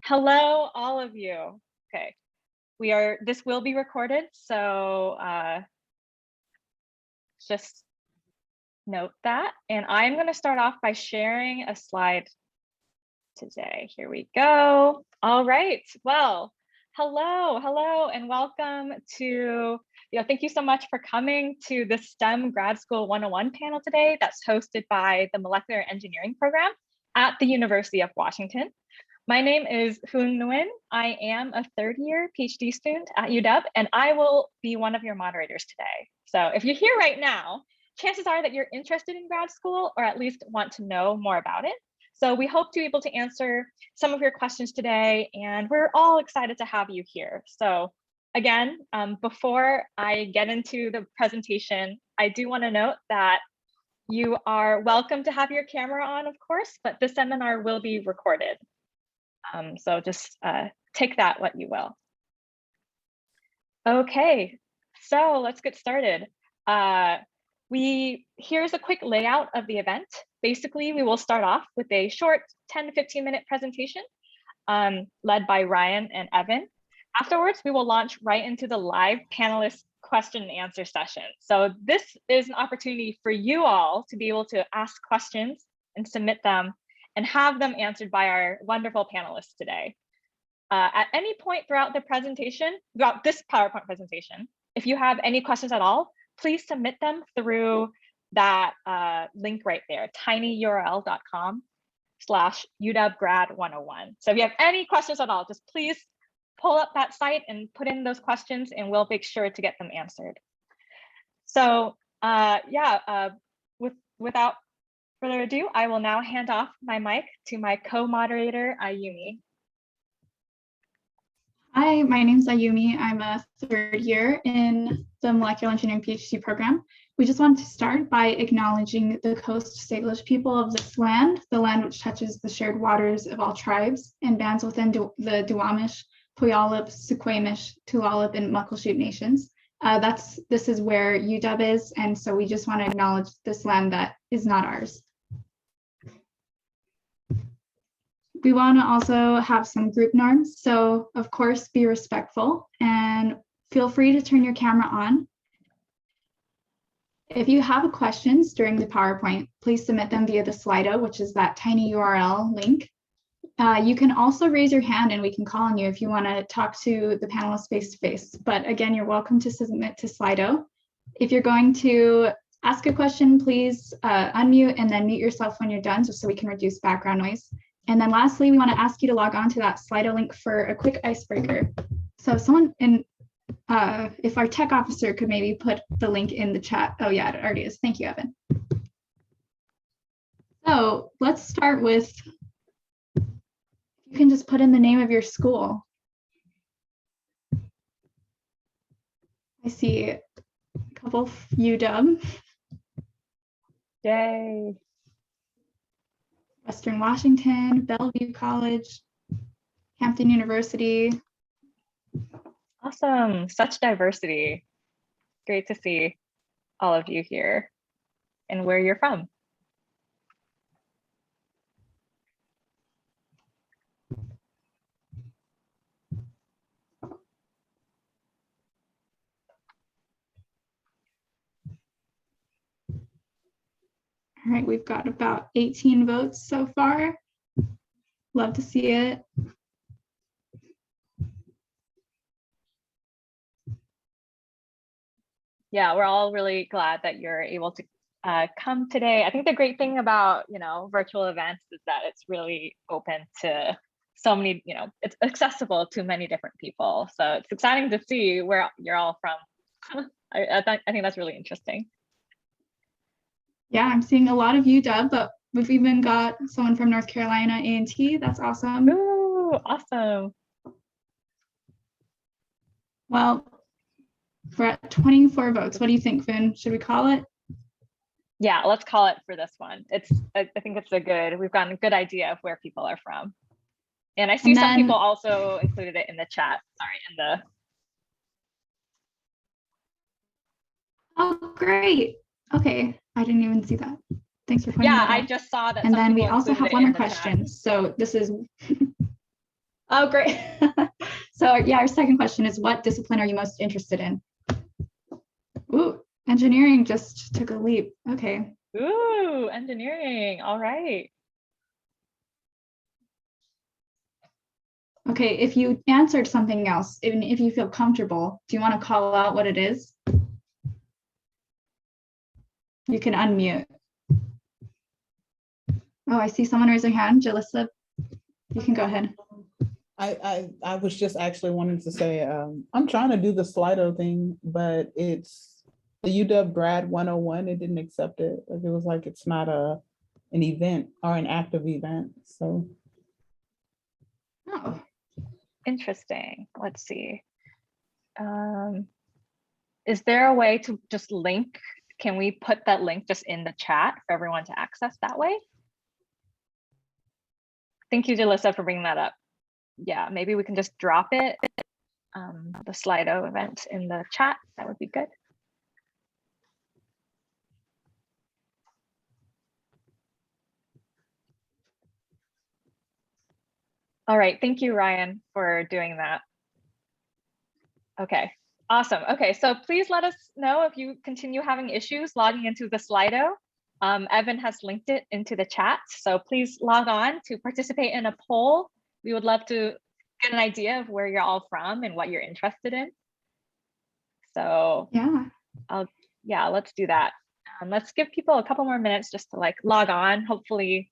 Hello, all of you. Okay, this will be recorded, so just note that. And I'm going to start off by sharing a slide today. Here we go. All right, well, hello, and welcome to, thank you so much for coming to the STEM Grad School 101 panel today that's hosted by the Molecular Engineering program at the University of Washington. My name is Hoon Nguyen. I am a third-year PhD student at UW, and I will be one of your moderators today. So if you're here right now, chances are that you're interested in grad school or at least want to know more about it. So we hope to be able to answer some of your questions today, and we're all excited to have you here. So again, before I get into the presentation, I do want to note that you are welcome to have your camera on, of course, but the seminar will be recorded. So just take that what you will. Okay, so let's get started. Here's a quick layout of the event. Basically, we will start off with a short 10 to 15 minute presentation led by Ryan and Evan. Afterwards, we will launch right into the live panelist question and answer session. So this is an opportunity for you all to be able to ask questions and submit them and have them answered by our wonderful panelists today. At any point throughout the presentation, throughout this PowerPoint presentation, if you have any questions at all, please submit them through that link right there, tinyurl.com/UWgrad101. So if you have any questions at all, just please pull up that site and put in those questions and we'll make sure to get them answered. So without further ado, I will now hand off my mic to my co-moderator, Ayumi. Hi, my name is Ayumi. I'm a third year in the Molecular Engineering PhD program. We just want to start by acknowledging the Coast Salish people of this land, the land which touches the shared waters of all tribes and bands within the Duwamish, Puyallup, Suquamish, Tulalip, and Muckleshoot nations. This is where UW is, and so we just want to acknowledge this land that is not ours. We want to also have some group norms. So of course, be respectful and feel free to turn your camera on. If you have questions during the PowerPoint, please submit them via the Slido, which is that tiny URL link. You can also raise your hand and we can call on you if you want to talk to the panelists face-to-face. But again, you're welcome to submit to Slido. If you're going to ask a question, please unmute and then mute yourself when you're done just so we can reduce background noise. And then lastly, we want to ask you to log on to that Slido link for a quick icebreaker. So if someone if our tech officer could maybe put the link in the chat. Oh yeah, it already is. Thank you, Evan. So let's start with, you can just put in the name of your school. I see a couple of UW. Yay. Western Washington, Bellevue College, Hampton University. Awesome, such diversity. Great to see all of you here and where you're from. All right, we've got about 18 votes so far. Love to see it. Yeah, we're all really glad that you're able to come today. I think the great thing about, virtual events is that it's really open to so many, it's accessible to many different people. So it's exciting to see where you're all from. I think that's really interesting. Yeah, I'm seeing a lot of UW, but we've even got someone from North Carolina A&T. That's awesome. Ooh, awesome. Well, we're at 24 votes. What do you think, Finn? Should we call it? Yeah, let's call it for this one. I think we've gotten a good idea of where people are from. And I see some people also included it in the chat. Sorry, Oh, great. Okay, I didn't even see that. Thanks for pointing that out. I just saw that. And then we also have one more question. So this is Oh, great. So yeah, our second question is, what discipline are you most interested in? Ooh, engineering just took a leap. Okay. Ooh, engineering. All right. Okay, if you answered something else, even if you feel comfortable, do you want to call out what it is? You can unmute. Oh, I see someone raise their hand. Jalissa, you can go ahead. I was just actually wanting to say, I'm trying to do the Slido thing, but it's the UW Grad 101. It didn't accept it. Like it was like it's not an event or an active event. So Oh, Interesting. Let's see. Is there a way to just link? Can we put that link just in the chat for everyone to access that way? Thank you, Jalissa, for bringing that up. Yeah, maybe we can just drop it, the Slido event in the chat. That would be good. All right, thank you, Ryan, for doing that. Okay, awesome. Okay, so please let us know if you continue having issues logging into the Slido. Evan has linked it into the chat, so please log on to participate in a poll. We would love to get an idea of where you're all from and what you're interested in. So yeah. let's do that. Let's give people a couple more minutes just to like log on. Hopefully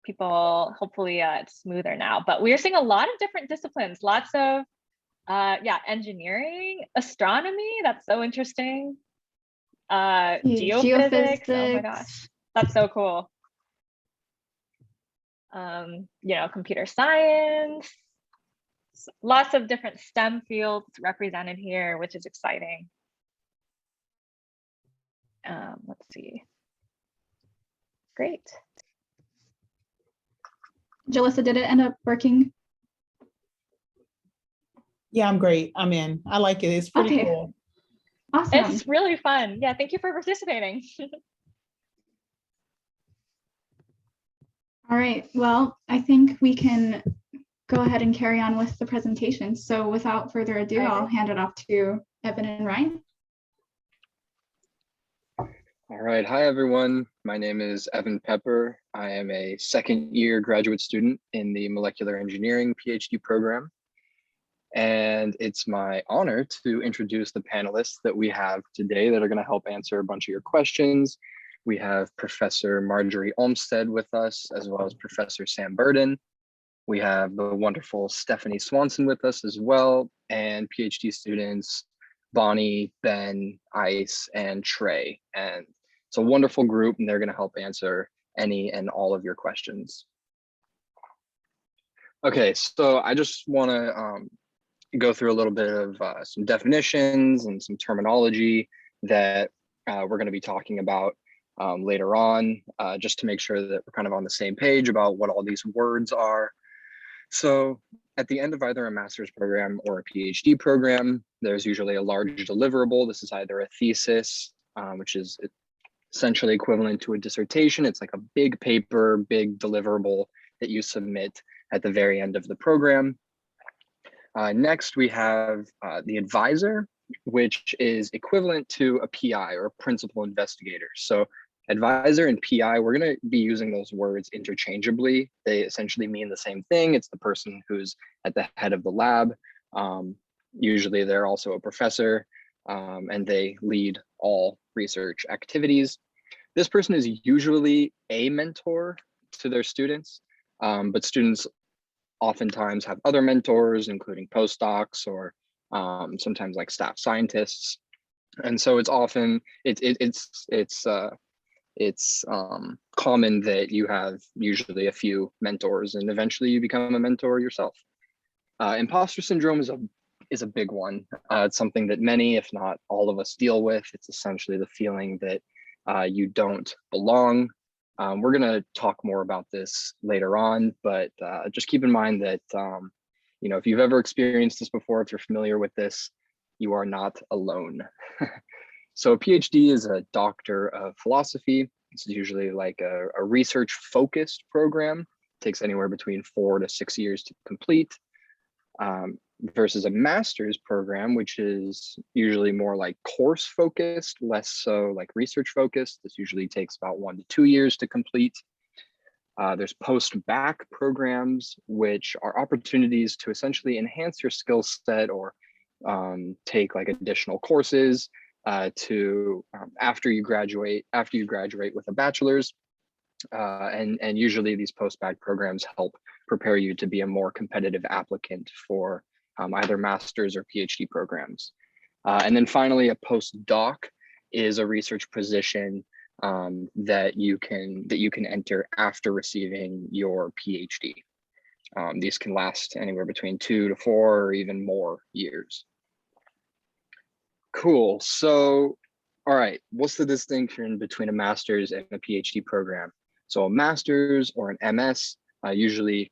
it's smoother now, but we are seeing a lot of different disciplines, lots of engineering, astronomy, that's so interesting. Geophysics, oh my gosh, that's so cool. Computer science, lots of different STEM fields represented here, which is exciting. Let's see. Great. Jalissa, did it end up working? yeah, I'm great. I'm in. I like it. It's pretty cool. Awesome. It's really fun. Yeah, thank you for participating. All right, well, I think we can go ahead and carry on with the presentation. So without further ado, I'll hand it off to Evan and Ryan. All right, hi everyone. My name is Evan Pepper. I am a second year graduate student in the molecular engineering PhD program. And it's my honor to introduce the panelists that we have today that are going to help answer a bunch of your questions. We have Professor Marjorie Olmsted with us, as well as Professor Sam Burden. We have the wonderful Stephanie Swanson with us as well, and PhD students Bonnie, Ben, Ice, and Trey. And it's a wonderful group, and they're going to help answer any and all of your questions. Okay, so I just want to go through a little bit of some definitions and some terminology that we're going to be talking about later on, just to make sure that we're kind of on the same page about what all these words are. So at the end of either a master's program or a PhD program, there's usually a large deliverable. This is either a thesis, which is essentially equivalent to a dissertation. It's like a big paper, big deliverable that you submit at the very end of the program. Next, we have the advisor, which is equivalent to a PI or a principal investigator. So advisor and PI, we're going to be using those words interchangeably. They essentially mean the same thing. It's the person who's at the head of the lab. Usually they're also a professor, and they lead all research activities. This person is usually a mentor to their students, but students oftentimes have other mentors, including postdocs or sometimes like staff scientists. And so it's often, it's common that you have usually a few mentors and eventually you become a mentor yourself. Imposter syndrome is a big one. It's something that many, if not all of us, deal with. It's essentially the feeling that you don't belong. We're going to talk more about this later on, but just keep in mind that if you've ever experienced this before, if you're familiar with this, you are not alone. So a PhD is a doctor of philosophy. It's usually like a research focused program. takes anywhere between 4 to 6 years to complete, versus a master's program, which is usually more like course focused, less so like research focused. This usually takes about 1 to 2 years to complete. There's post-bac programs, which are opportunities to essentially enhance your skill set or take like additional courses after you graduate with a bachelor's. And usually these post-bac programs help prepare you to be a more competitive applicant for either master's or PhD programs. And then finally, a postdoc is a research position that you can enter after receiving your PhD. These can last anywhere between 2 to 4 or even more years. Cool. So, all right, what's the distinction between a master's and a PhD program? So a master's or an MS usually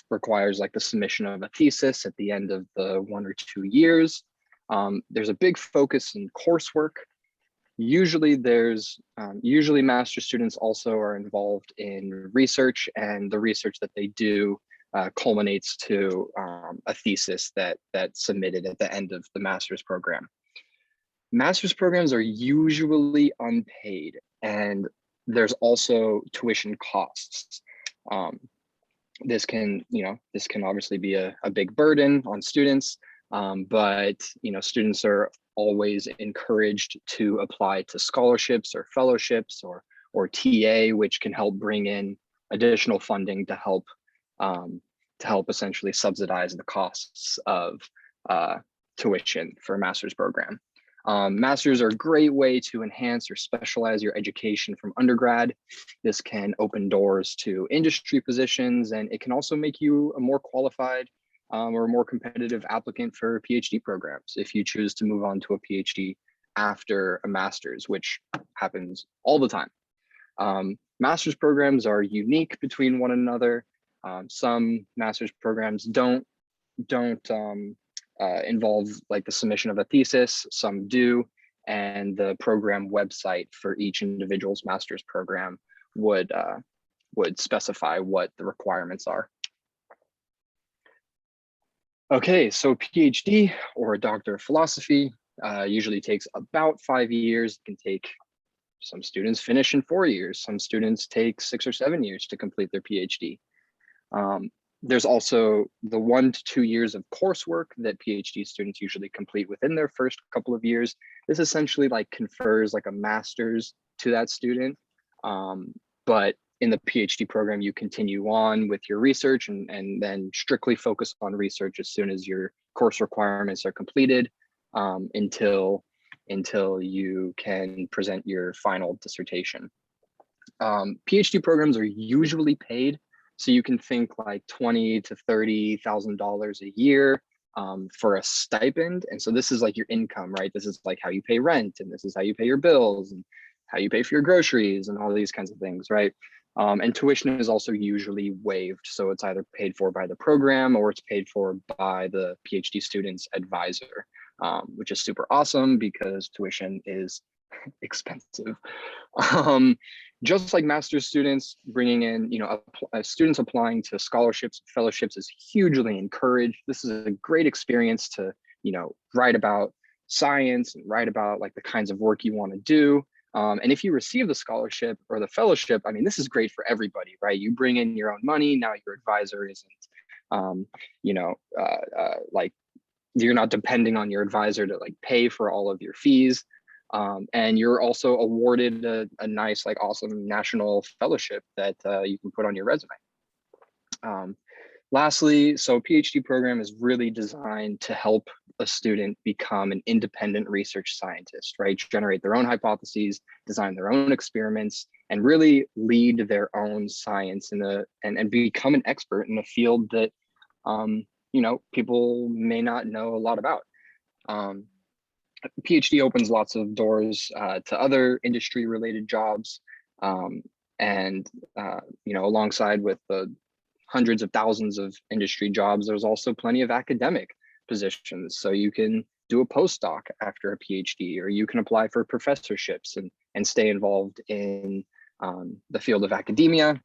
requires like the submission of a thesis at the end of the 1 or 2 years. There's a big focus in coursework. Usually master students also are involved in research, and the research that they do culminates to a thesis that's submitted at the end of the master's program. Master's programs are usually unpaid, and there's also tuition costs. This can obviously be a big burden on students, but students are always encouraged to apply to scholarships or fellowships or TA, which can help bring in additional funding to help essentially subsidize the costs of tuition for a master's program. Masters are a great way to enhance or specialize your education from undergrad. This can open doors to industry positions, and it can also make you a more qualified or a more competitive applicant for PhD programs if you choose to move on to a PhD after a master's, which happens all the time. Master's programs are unique between one another. Some master's programs don't involve like the submission of a thesis, some do, and the program website for each individual's master's program would specify what the requirements are. Okay, so PhD or a Doctor of Philosophy usually takes about 5 years. It can take, some students finish in 4 years, some students take 6 or 7 years to complete their PhD. There's also the 1 to 2 years of coursework that PhD students usually complete within their first couple of years. This essentially like confers like a master's to that student. But in the PhD program, you continue on with your research and then strictly focus on research as soon as your course requirements are completed until you can present your final dissertation. PhD programs are usually paid. So you can think like $20,000 to $30,000 a year for a stipend. And so this is like your income, right? This is like how you pay rent, and this is how you pay your bills and how you pay for your groceries and all these kinds of things, right? And tuition is also usually waived. So it's either paid for by the program or it's paid for by the PhD student's advisor, which is super awesome because tuition is expensive. Just like master's students, bringing in, students applying to scholarships, fellowships is hugely encouraged. This is a great experience to, write about science and write about like the kinds of work you want to do. And if you receive the scholarship or the fellowship, I mean, this is great for everybody, right? You bring in your own money. Now your advisor isn't, like you're not depending on your advisor to like pay for all of your fees. And you're also awarded a nice, like awesome national fellowship that you can put on your resume. Lastly, so a PhD program is really designed to help a student become an independent research scientist, right? Generate their own hypotheses, design their own experiments, and really lead their own science and become an expert in a field that, people may not know a lot about. PhD opens lots of doors to other industry related jobs. Alongside with the hundreds of thousands of industry jobs, there's also plenty of academic positions. So you can do a postdoc after a PhD, or you can apply for professorships and stay involved in the field of academia.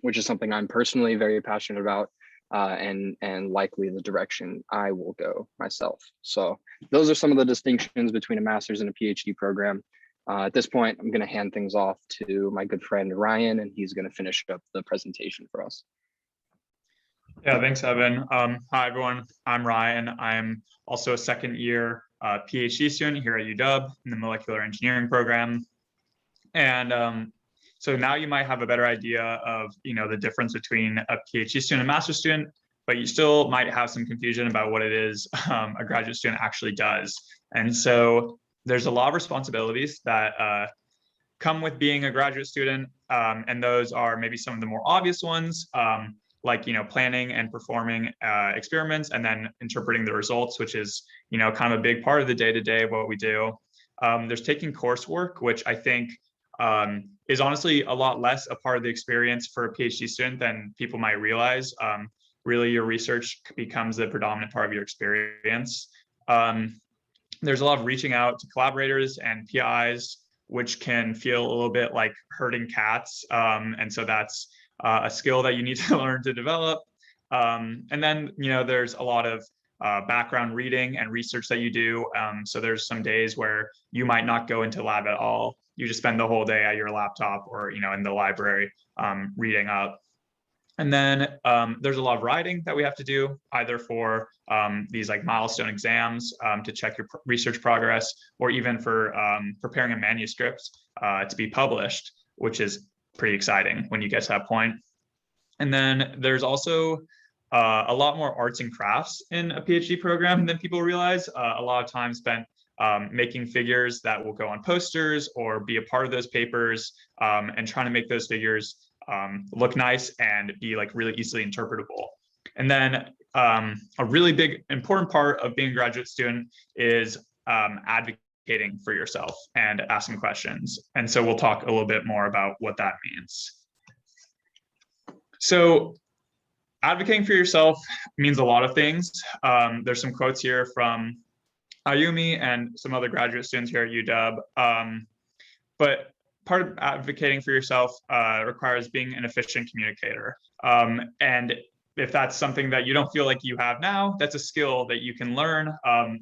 which is something I'm personally very passionate about, and likely the direction I will go myself. So those are some of the distinctions between a master's and a PhD program. At this point, I'm going to hand things off to my good friend Ryan, and he's going to finish up the presentation for us. Yeah, thanks, Evan. Hi, everyone. I'm Ryan. I'm also a second year PhD student here at UW in the molecular engineering program. And so now you might have a better idea of, the difference between a PhD student and master's student, but you still might have some confusion about what it is a graduate student actually does. And so there's a lot of responsibilities that come with being a graduate student, and those are maybe some of the more obvious ones, like planning and performing experiments, and then interpreting the results, which is kind of a big part of the day-to-day of what we do. There's taking coursework, which I think is honestly a lot less a part of the experience for a PhD student than people might realize. Really, your research becomes the predominant part of your experience. There's a lot of reaching out to collaborators and PIs, which can feel a little bit like herding cats. And so that's a skill that you need to learn to develop. And then, there's a lot of background reading and research that you do. So there's some days where you might not go into lab at all. You just spend the whole day at your laptop or, in the library reading up. And then there's a lot of writing that we have to do, either for these like milestone exams to check your research progress, or even for preparing a manuscript to be published, which is pretty exciting when you get to that point. And then there's also a lot more arts and crafts in a PhD program than people realize. A lot of time spent making figures that will go on posters or be a part of those papers, and trying to make those figures look nice and be like really easily interpretable. And then a really big important part of being a graduate student is advocating for yourself and asking questions. And so we'll talk a little bit more about what that means. So advocating for yourself means a lot of things. There's some quotes here from Ayumi and some other graduate students here at UW. But part of advocating for yourself requires being an efficient communicator. And if that's something that you don't feel like you have now, that's a skill that you can learn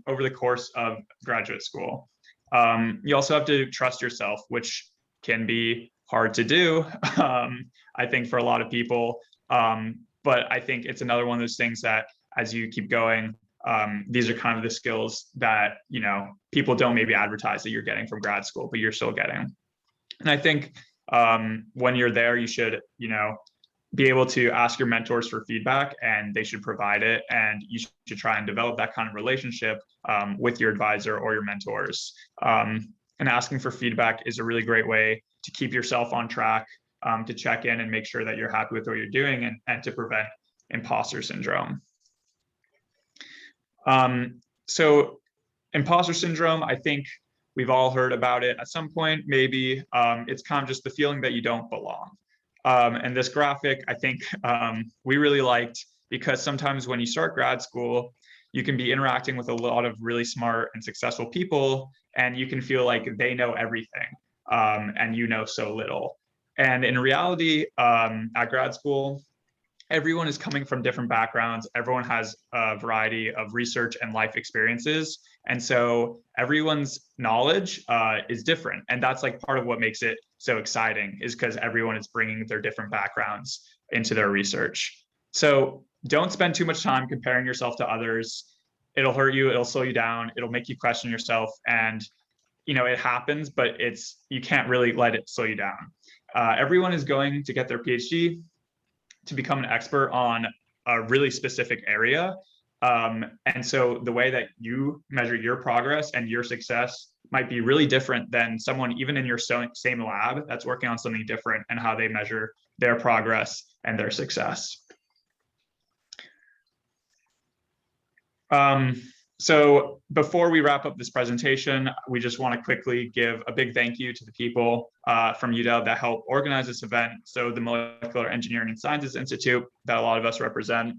over the course of graduate school. You also have to trust yourself, which can be hard to do, I think, for a lot of people. But I think it's another one of those things that as you keep going, these are kind of the skills that, people don't maybe advertise that you're getting from grad school, but you're still getting. And I think when you're there, you should, be able to ask your mentors for feedback, and they should provide it. And you should try and develop that kind of relationship with your advisor or your mentors. And asking for feedback is a really great way to keep yourself on track, to check in and make sure that you're happy with what you're doing, and to prevent imposter syndrome. So imposter syndrome, I think we've all heard about it at some point, maybe. It's kind of just the feeling that you don't belong. And this graphic, I think we really liked, because sometimes when you start grad school, you can be interacting with a lot of really smart and successful people, and you can feel like they know everything, and you know so little. And in reality, at grad school, everyone is coming from different backgrounds. Everyone has a variety of research and life experiences. And so everyone's knowledge is different. And that's like part of what makes it so exciting, is because everyone is bringing their different backgrounds into their research. So don't spend too much time comparing yourself to others. It'll hurt you, it'll slow you down, it'll make you question yourself. And it happens, but you can't really let it slow you down. Everyone is going to get their PhD to become an expert on a really specific area. And so the way that you measure your progress and your success might be really different than someone even in your same lab that's working on something different, and how they measure their progress and their success. So before we wrap up this presentation, we just want to quickly give a big thank you to the people from UW that helped organize this event. So the Molecular Engineering and Sciences Institute that a lot of us represent,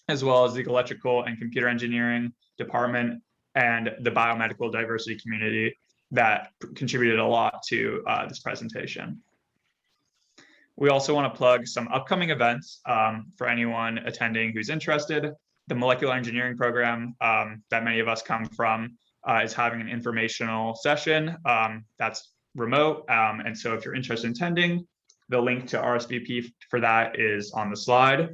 as well as the Electrical and Computer Engineering Department, and the biomedical diversity community that contributed a lot to this presentation. We also want to plug some upcoming events for anyone attending who's interested. The molecular engineering program that many of us come from is having an informational session that's remote. And so if you're interested in attending, the link to RSVP for that is on the slide.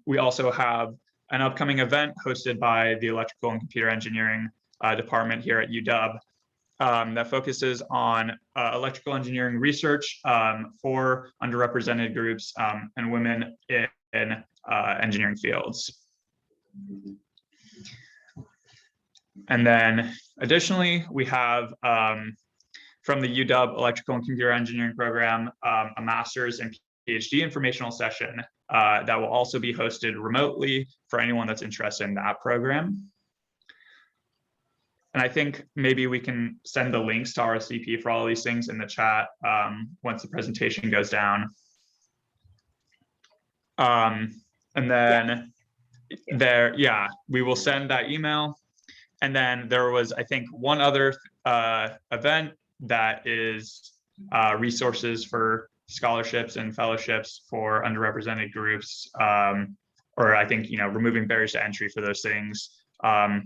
We also have an upcoming event hosted by the Electrical and Computer Engineering department here at UW that focuses on electrical engineering research for underrepresented groups and women in engineering fields. And then additionally, we have from the UW Electrical and Computer Engineering program, a master's and PhD informational session that will also be hosted remotely for anyone that's interested in that program. And I think maybe we can send the links to RSVP for all of these things in the chat once the presentation goes down. And then we will send that email. And then there was, I think, one other event that is resources for scholarships and fellowships for underrepresented groups, or I think, removing barriers to entry for those things.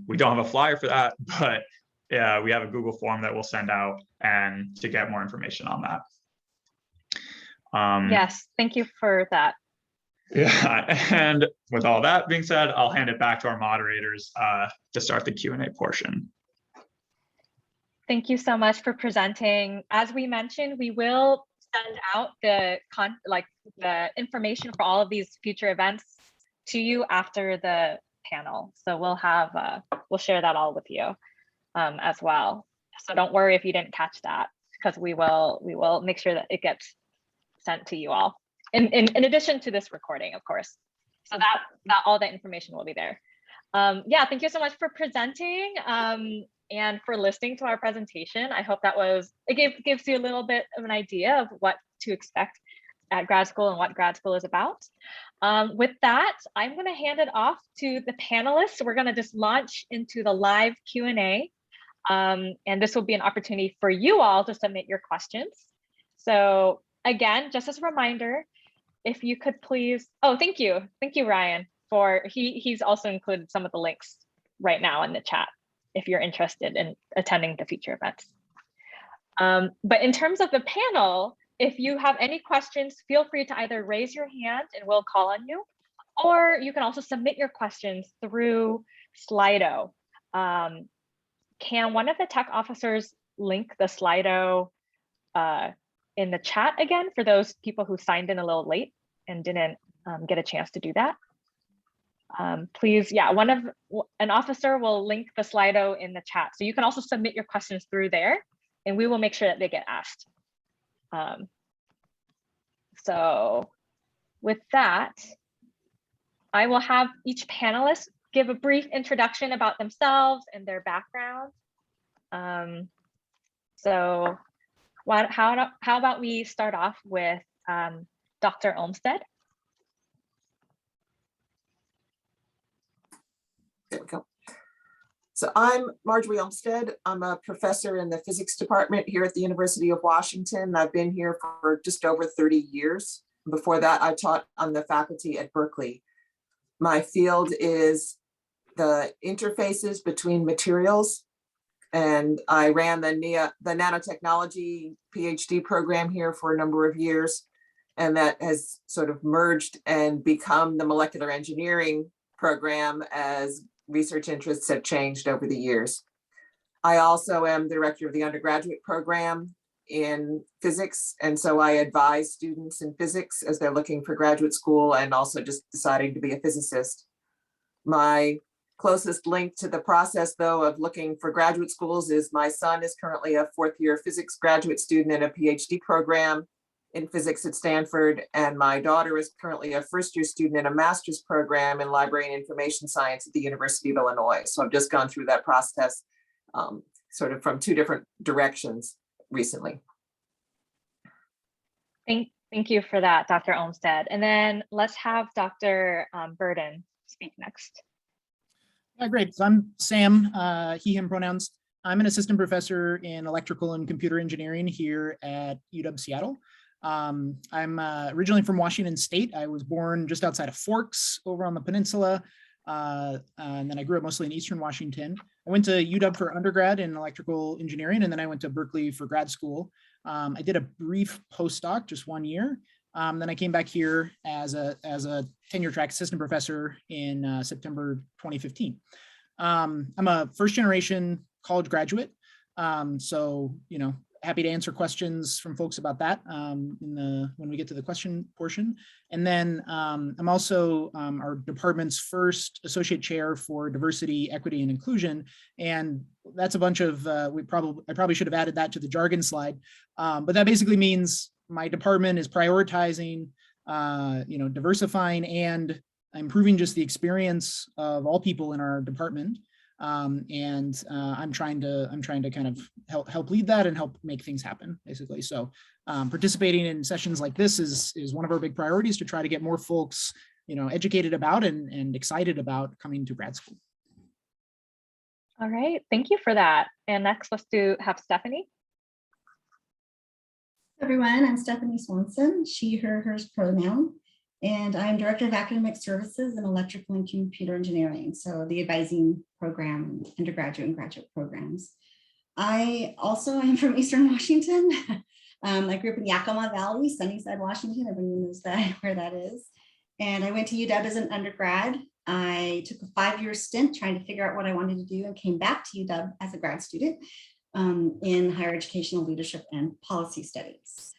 We don't have a flyer for that, but we have a Google form that we'll send out and to get more information on that. Yes, thank you for that. Yeah, and with all that being said, I'll hand it back to our moderators to start the Q&A portion. Thank you so much for presenting. As we mentioned, we will send out the information for all of these future events to you after the panel. So we'll share that all with you as well. So don't worry if you didn't catch that, because we will make sure that it gets sent to you all. In addition to this recording, of course. So that all that information will be there. Yeah, thank you so much for presenting and for listening to our presentation. I hope it gives you a little bit of an idea of what to expect at grad school and what grad school is about. With that, I'm going to hand it off to the panelists. We're going to just launch into the live Q&A. And this will be an opportunity for you all to submit your questions. So again, just as a reminder, if you could please, thank you, Ryan, he's also included some of the links right now in the chat if you're interested in attending the future events. But in terms of the panel, if you have any questions, feel free to either raise your hand and we'll call on you, or you can also submit your questions through Slido. Can one of the tech officers link the Slido in the chat again for those people who signed in a little late and didn't get a chance to do that? Please, yeah, an officer will link the Slido in the chat. So you can also submit your questions through there and we will make sure that they get asked. So with that, I will have each panelist give a brief introduction about themselves and their background. So how about we start off with Dr. Olmsted? There we go. So I'm Marjorie Olmsted. I'm a professor in the physics department here at the University of Washington. I've been here for just over 30 years. Before that, I taught on the faculty at Berkeley. My field is the interfaces between materials, and I ran the nanotechnology PhD program here for a number of years, and that has sort of merged and become the molecular engineering program as research interests have changed over the years. I also am director of the undergraduate program in physics, and so I advise students in physics as they're looking for graduate school and also just deciding to be a physicist. My closest link to the process, though, of looking for graduate schools is my son is currently a fourth-year physics graduate student in a PhD program in physics at Stanford, and my daughter is currently a first-year student in a master's program in library and information science at the University of Illinois. So I've just gone through that process sort of from two different directions recently. Thank you for that, Dr. Olmsted. And then let's have Dr. Burden speak next. Great. So I'm Sam, he, him pronouns. I'm an assistant professor in electrical and computer engineering here at UW Seattle. I'm originally from Washington State. I was born just outside of Forks over on the peninsula. And then I grew up mostly in Eastern Washington. I went to UW for undergrad in electrical engineering, and then I went to Berkeley for grad school. I did a brief postdoc, just 1 year. Then I came back here as a tenure track assistant professor in September 2015. I'm a first generation college graduate. So, happy to answer questions from folks about that when we get to the question portion. And then I'm also our department's first associate chair for diversity, equity, and inclusion. And that's a bunch of, I probably should have added that to the jargon slide, but that basically means my department is prioritizing, diversifying and improving just the experience of all people in our department. I'm trying to kind of help lead that and help make things happen, basically. So participating in sessions like this is one of our big priorities, to try to get more folks, educated about and excited about coming to grad school. All right, thank you for that. And next, let's have Stephanie. Everyone, I'm Stephanie Swanson, she, her, hers pronoun, and I'm Director of Academic Services in Electrical and Computer Engineering, so the advising program, undergraduate and graduate programs. I also am from Eastern Washington. I grew up in Yakima Valley, Sunnyside, Washington. Everyone knows where that is. And I went to UW as an undergrad. I took a 5-year stint trying to figure out what I wanted to do, and came back to UW as a grad student in higher educational leadership and policy studies.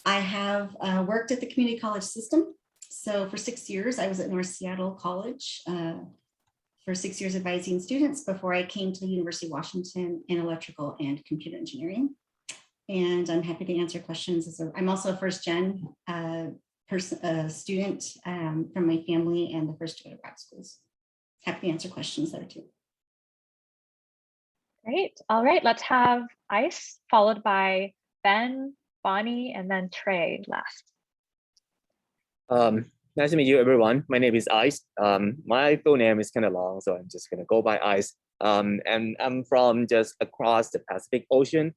I have worked at the community college system. So for 6 years, I was at North Seattle College for 6 years advising students before I came to the University of Washington in electrical and computer engineering. And I'm happy to answer questions. I'm also a first-gen student from my family and the first to go to grad schools. Happy to answer questions there too. Great. All right, let's have Ice, followed by Ben, Bonnie, and then Trey last. Nice to meet you, everyone. My name is Ice. My full name is kind of long, so I'm just gonna go by Ice. And I'm from just across the Pacific Ocean,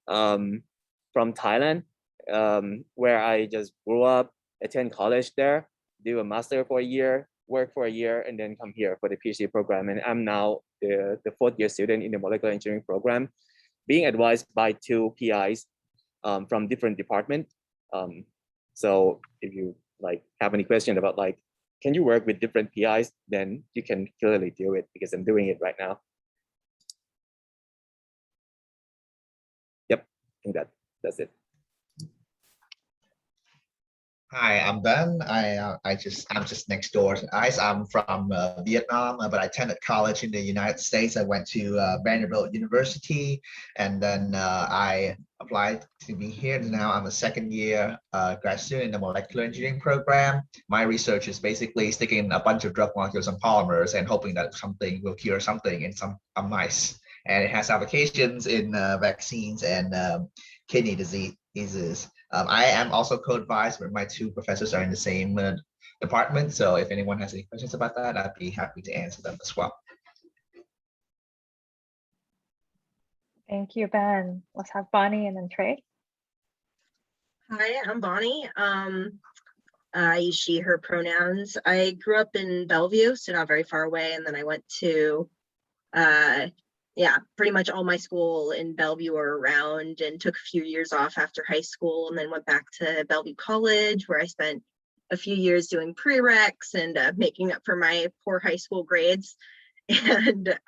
from Thailand, where I just grew up, attend college there, do a master for a year, work for a year, and then come here for the PhD program. And I'm now the 4th-year student in the molecular engineering program, being advised by 2 PIs from different departments. So if you have any question about can you work with different PIs, then you can clearly do it, because I'm doing it right now. Yep, I think that's it. Hi, I'm Ben. I'm just next door to Ice. I'm from Vietnam, but I attended college in the United States. I went to Vanderbilt University, and then I applied to be here. And now I'm a 2nd-year grad student in the molecular engineering program. My research is basically sticking a bunch of drug molecules and polymers and hoping that something will cure something in some mice. And it has applications in vaccines and kidney diseases. I am also co-advised, but my 2 professors are in the same department. So if anyone has any questions about that, I'd be happy to answer them as well. Thank you, Ben. Let's have Bonnie and then Trey. Hi, I'm Bonnie. I use she, her pronouns. I grew up in Bellevue, so not very far away. And then I went to pretty much all my school in Bellevue or around, and took a few years off after high school, and then went back to Bellevue College, where I spent a few years doing prereqs and making up for my poor high school grades, and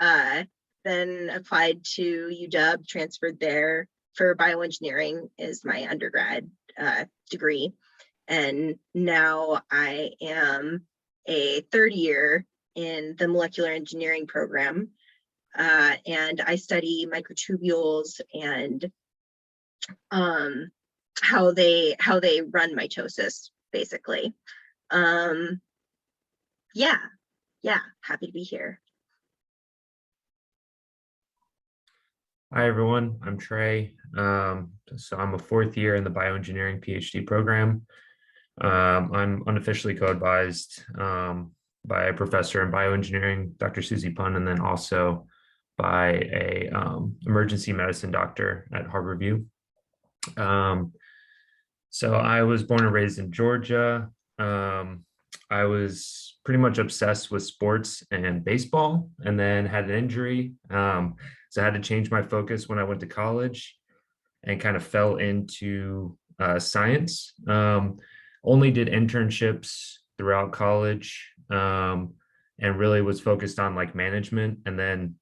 then applied to UW, transferred there for bioengineering is my undergrad degree. And now I am a 3rd year in the molecular engineering program. And I study microtubules and how they run mitosis, basically. Yeah, happy to be here. Hi everyone, I'm Trey. So I'm a 4th year in the bioengineering PhD program. I'm unofficially co-advised by a professor in bioengineering, Dr. Susie Pun, and then also by a emergency medicine doctor at Harborview. So I was born and raised in Georgia. I was pretty much obsessed with sports and baseball, and then had an injury. So I had to change my focus when I went to college and kind of fell into science. Only did internships throughout college, and really was focused on like management, and then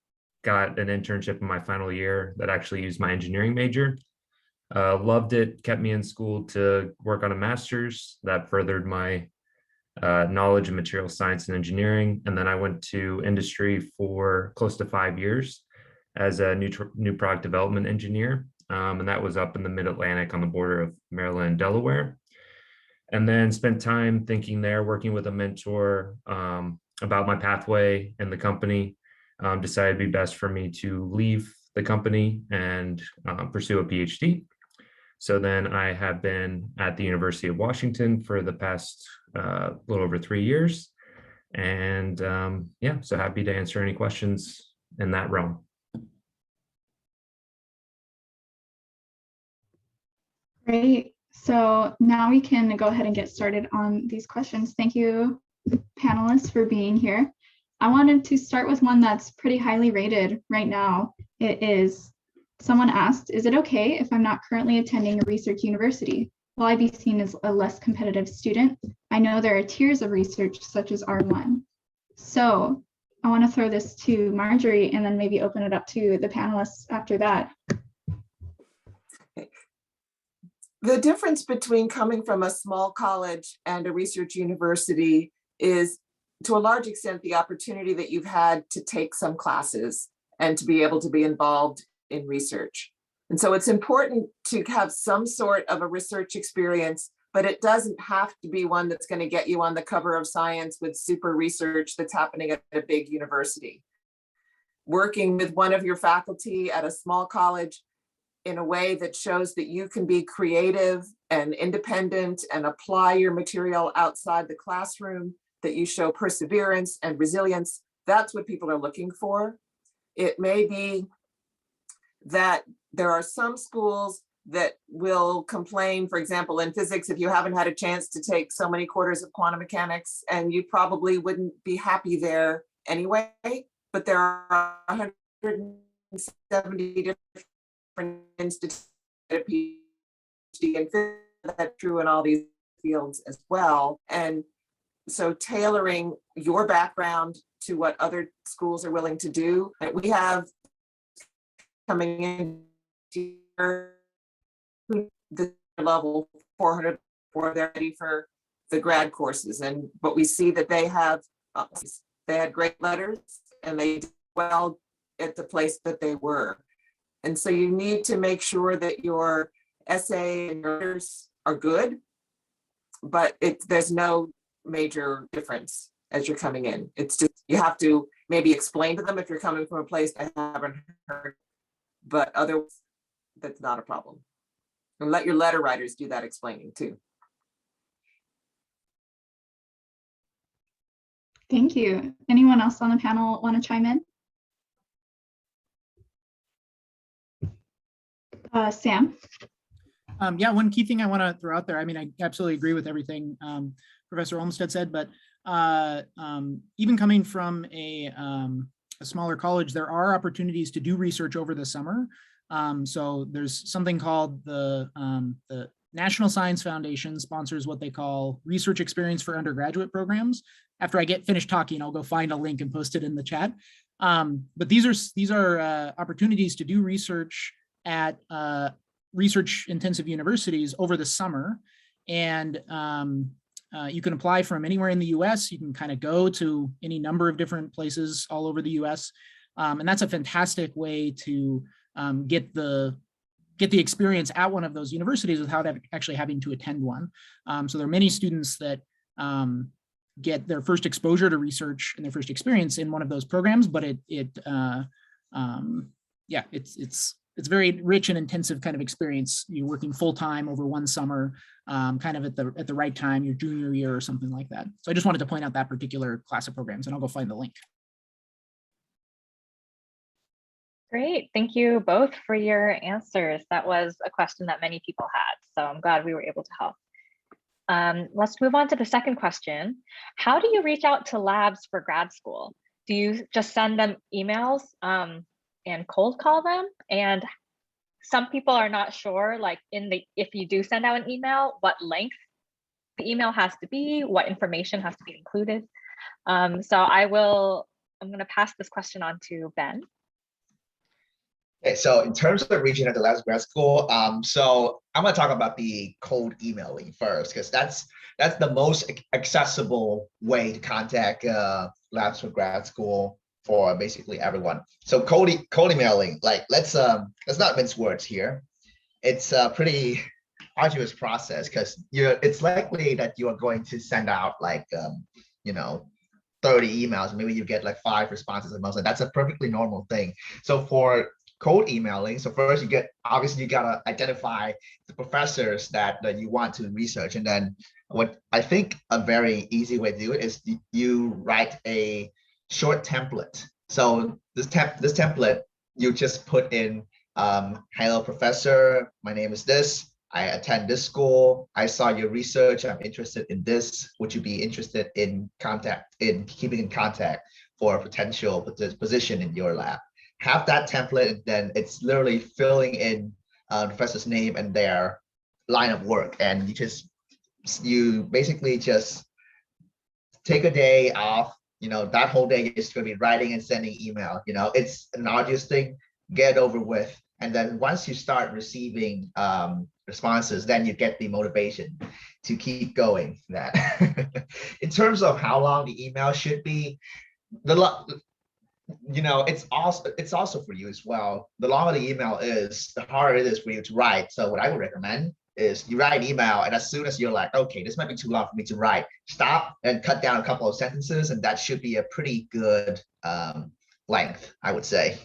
got an internship in my final year that actually used my engineering major. Loved it, kept me in school to work on a master's that furthered my knowledge in material science and engineering. And then I went to industry for close to 5 years as a new product development engineer. And that was up in the mid-Atlantic on the border of Maryland and Delaware. And then spent time thinking there, working with a mentor about my pathway in the company. Decided it'd be best for me to leave the company and pursue a PhD. So then I have been at the University of Washington for the past little over 3 years. And yeah, so happy to answer any questions in that realm. Great. So now we can go ahead and get started on these questions. Thank you, panelists, for being here. I wanted to start with one that's pretty highly rated right now. It is, someone asked, is it okay if I'm not currently attending a research university? Will I be seen as a less competitive student? I know there are tiers of research such as R1. So I want to throw this to Marjorie and then maybe open it up to the panelists after that. The difference between coming from a small college and a research university is, to a large extent, the opportunity that you've had to take some classes and to be able to be involved in research. And so it's important to have some sort of a research experience, but it doesn't have to be one that's going to get you on the cover of Science with super research that's happening at a big university. Working with one of your faculty at a small college in a way that shows that you can be creative and independent and apply your material outside the classroom, that you show perseverance and resilience, that's what people are looking for. It may be that there are some schools that will complain, for example, in physics, if you haven't had a chance to take so many quarters of quantum mechanics, and you probably wouldn't be happy there anyway, but there are 170 different institutes that PhD in physics, that's true in all these fields as well. And so tailoring your background to what other schools are willing to do. We have coming in here, the level 400, they're ready for the grad courses. And but we see that they had great letters and they did well at the place that they were. And so you need to make sure that your essay and your letters are good, but there's no major difference as you're coming in. It's just, you have to maybe explain to them if you're coming from a place I haven't heard, but otherwise, that's not a problem. And let your letter writers do that explaining too. Thank you. Anyone else on the panel want to chime in? Sam? Yeah, one key thing I want to throw out there, I mean, I absolutely agree with everything Professor Olmsted said, but even coming from a smaller college, there are opportunities to do research over the summer. So there's something called the National Science Foundation sponsors what they call research experience for undergraduate programs. After I get finished talking, I'll go find a link and post it in the chat. But these are opportunities to do research at research intensive universities over the summer. And you can apply from anywhere in the US. You can kind of go to any number of different places all over the US. And that's a fantastic way to get the experience at one of those universities without actually having to attend one. So there are many students that get their first exposure to research and their first experience in one of those programs, but it's very rich and intensive kind of experience. You're working full time over one summer, kind of at the right time, your junior year or something like that. So I just wanted to point out that particular class of programs, and I'll go find the link. Great. Thank you both for your answers. That was a question that many people had, so I'm glad we were able to help. Let's move on to the second question. How do you reach out to labs for grad school? Do you just send them emails and cold call them? And some people are not sure, like if you do send out an email, what length the email has to be, what information has to be included. I'm going to pass this question on to Ben. Okay, so in terms of reaching out to labs grad school, so I'm going to talk about the cold emailing first, because that's the most accessible way to contact labs for grad school for basically everyone. So cold emailing, like let's not mince words here. It's a pretty arduous process because it's likely that you are going to send out like 30 emails, maybe you get like 5 responses at most, and that's a perfectly normal thing. So for cold emailing, so first you gotta identify the professors that you want to research, and then what I think a very easy way to do it is you write a short template. So this template, you just put in, hello professor, my name is this, I attend this school, I saw your research, I'm interested in this, would you be interested in keeping in contact for a potential position in your lab? Have that template, and then it's literally filling in professor's name and their line of work, and you basically just take a day off. That whole day is going to be writing and sending email. It's an arduous thing. Get it over with, and then once you start receiving responses, then you get the motivation to keep going. That in terms of how long the email should be, it's also for you as well. The longer the email is, the harder it is for you to write. So what I would recommend is you write an email, and as soon as you're like, okay, this might be too long for me to write, stop and cut down a couple of sentences, and that should be a pretty good length, I would say.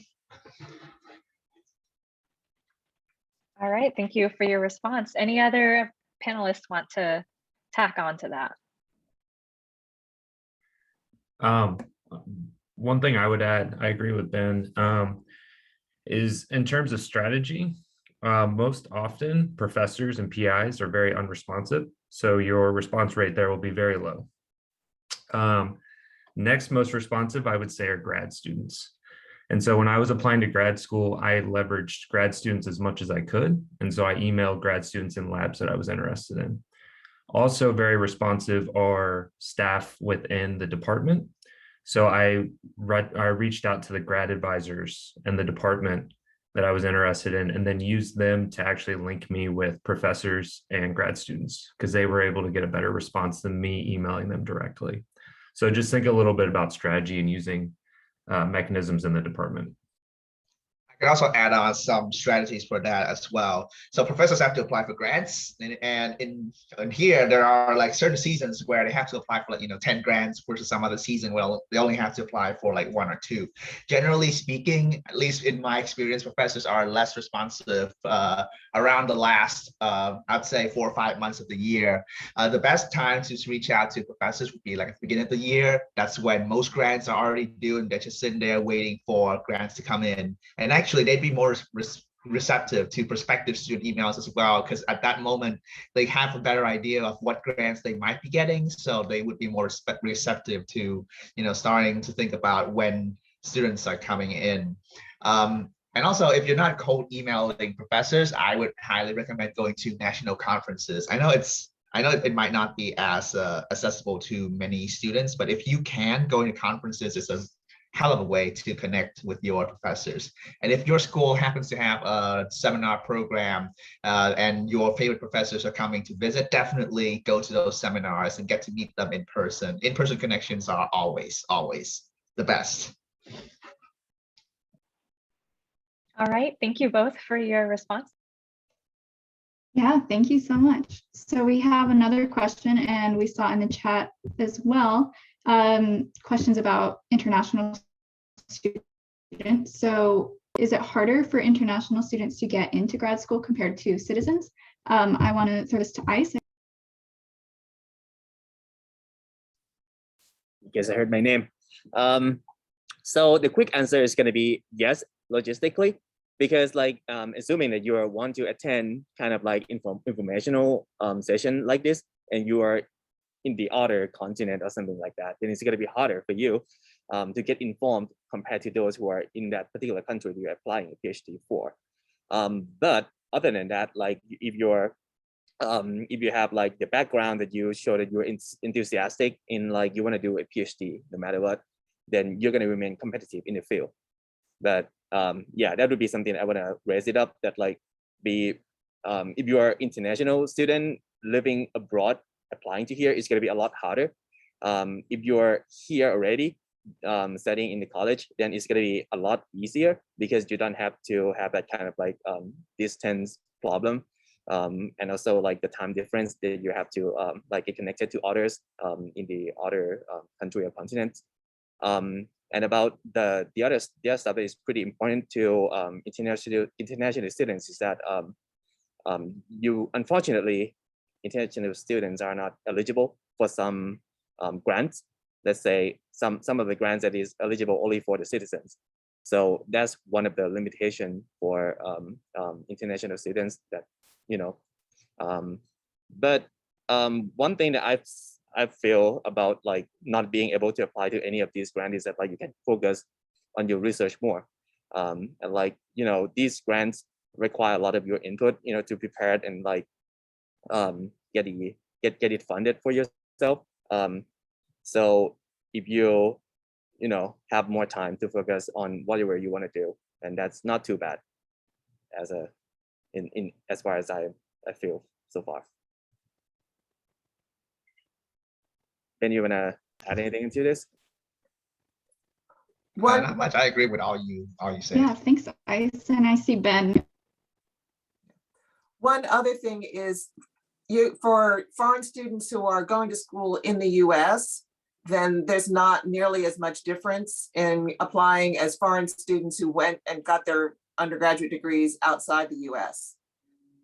All right, thank you for your response. Any other panelists want to tack on to that? One thing I would add, I agree with Ben, is in terms of strategy, most often professors and PIs are very unresponsive, so your response rate there will be very low. Next most responsive, I would say, are grad students. And so when I was applying to grad school, I leveraged grad students as much as I could. And so I emailed grad students in labs that I was interested in. Also very responsive are staff within the department. So I reached out to the grad advisors and the department that I was interested in, and then used them to actually link me with professors and grad students, because they were able to get a better response than me emailing them directly. So just think a little bit about strategy and using mechanisms in the department. I can also add on some strategies for that as well. So professors have to apply for grants, and in here there are like certain seasons where they have to apply for 10 grants versus some other season where they only have to apply for like 1 or 2. Generally speaking, at least in my experience, professors are less responsive around the last, I'd say 4 or 5 months of the year. The best time to reach out to professors would be like at the beginning of the year. That's when most grants are already due, and they're just sitting there waiting for grants to come in. And actually, they'd be more receptive to prospective student emails as well, because at that moment they have a better idea of what grants they might be getting, so they would be more receptive to starting to think about when students are coming in. And also, if you're not cold emailing professors, I would highly recommend going to national conferences. I know it might not be as accessible to many students, but if you can, going to conferences is a hell of a way to connect with your professors. And if your school happens to have a seminar program and your favorite professors are coming to visit, definitely go to those seminars and get to meet them in person. In-person connections are always the best. All right, thank you both for your response. Yeah, thank you so much. So we have another question, and we saw in the chat as well, questions about international students. So is it harder for international students to get into grad school compared to citizens? I want to throw this to Ice. You guys heard my name. So the quick answer is going to be yes, logistically, because like assuming that you are want to attend kind of like informational session like this, and you are in the other continent or something like that, then it's going to be harder for you to get informed compared to those who are in that particular country you're applying a PhD for. But other than that, like if you have like the background that you show that you're enthusiastic in, like you want to do a PhD no matter what, then you're going to remain competitive in the field. But yeah, that would be something I want to raise it up, that like if you are international student living abroad, applying to here, it's going to be a lot harder. If you're here already studying in the college, then it's going to be a lot easier because you don't have to have that kind of like distance problem. And also like the time difference that you have to like get connected to others in the other country or continent. And about the other stuff that is pretty important to international students is that you unfortunately, international students are not eligible for some grants. Let's say some of the grants that is eligible only for the citizens. So that's one of the limitation for international students that, you know, but one thing that I feel about like not being able to apply to any of these grants is that like you can focus on your research more. And like, you know, these grants require a lot of your input, you know, to prepare it and like get it funded for yourself. So if you know, have more time to focus on whatever you want to do, and that's not too bad as as far as I feel so far. Ben, you wanna add anything to this? Not much. I agree with all you said. Yeah, thanks, Ice. And I see Ben. One other thing is for foreign students who are going to school in the US, then there's not nearly as much difference in applying as foreign students who went and got their undergraduate degrees outside the US.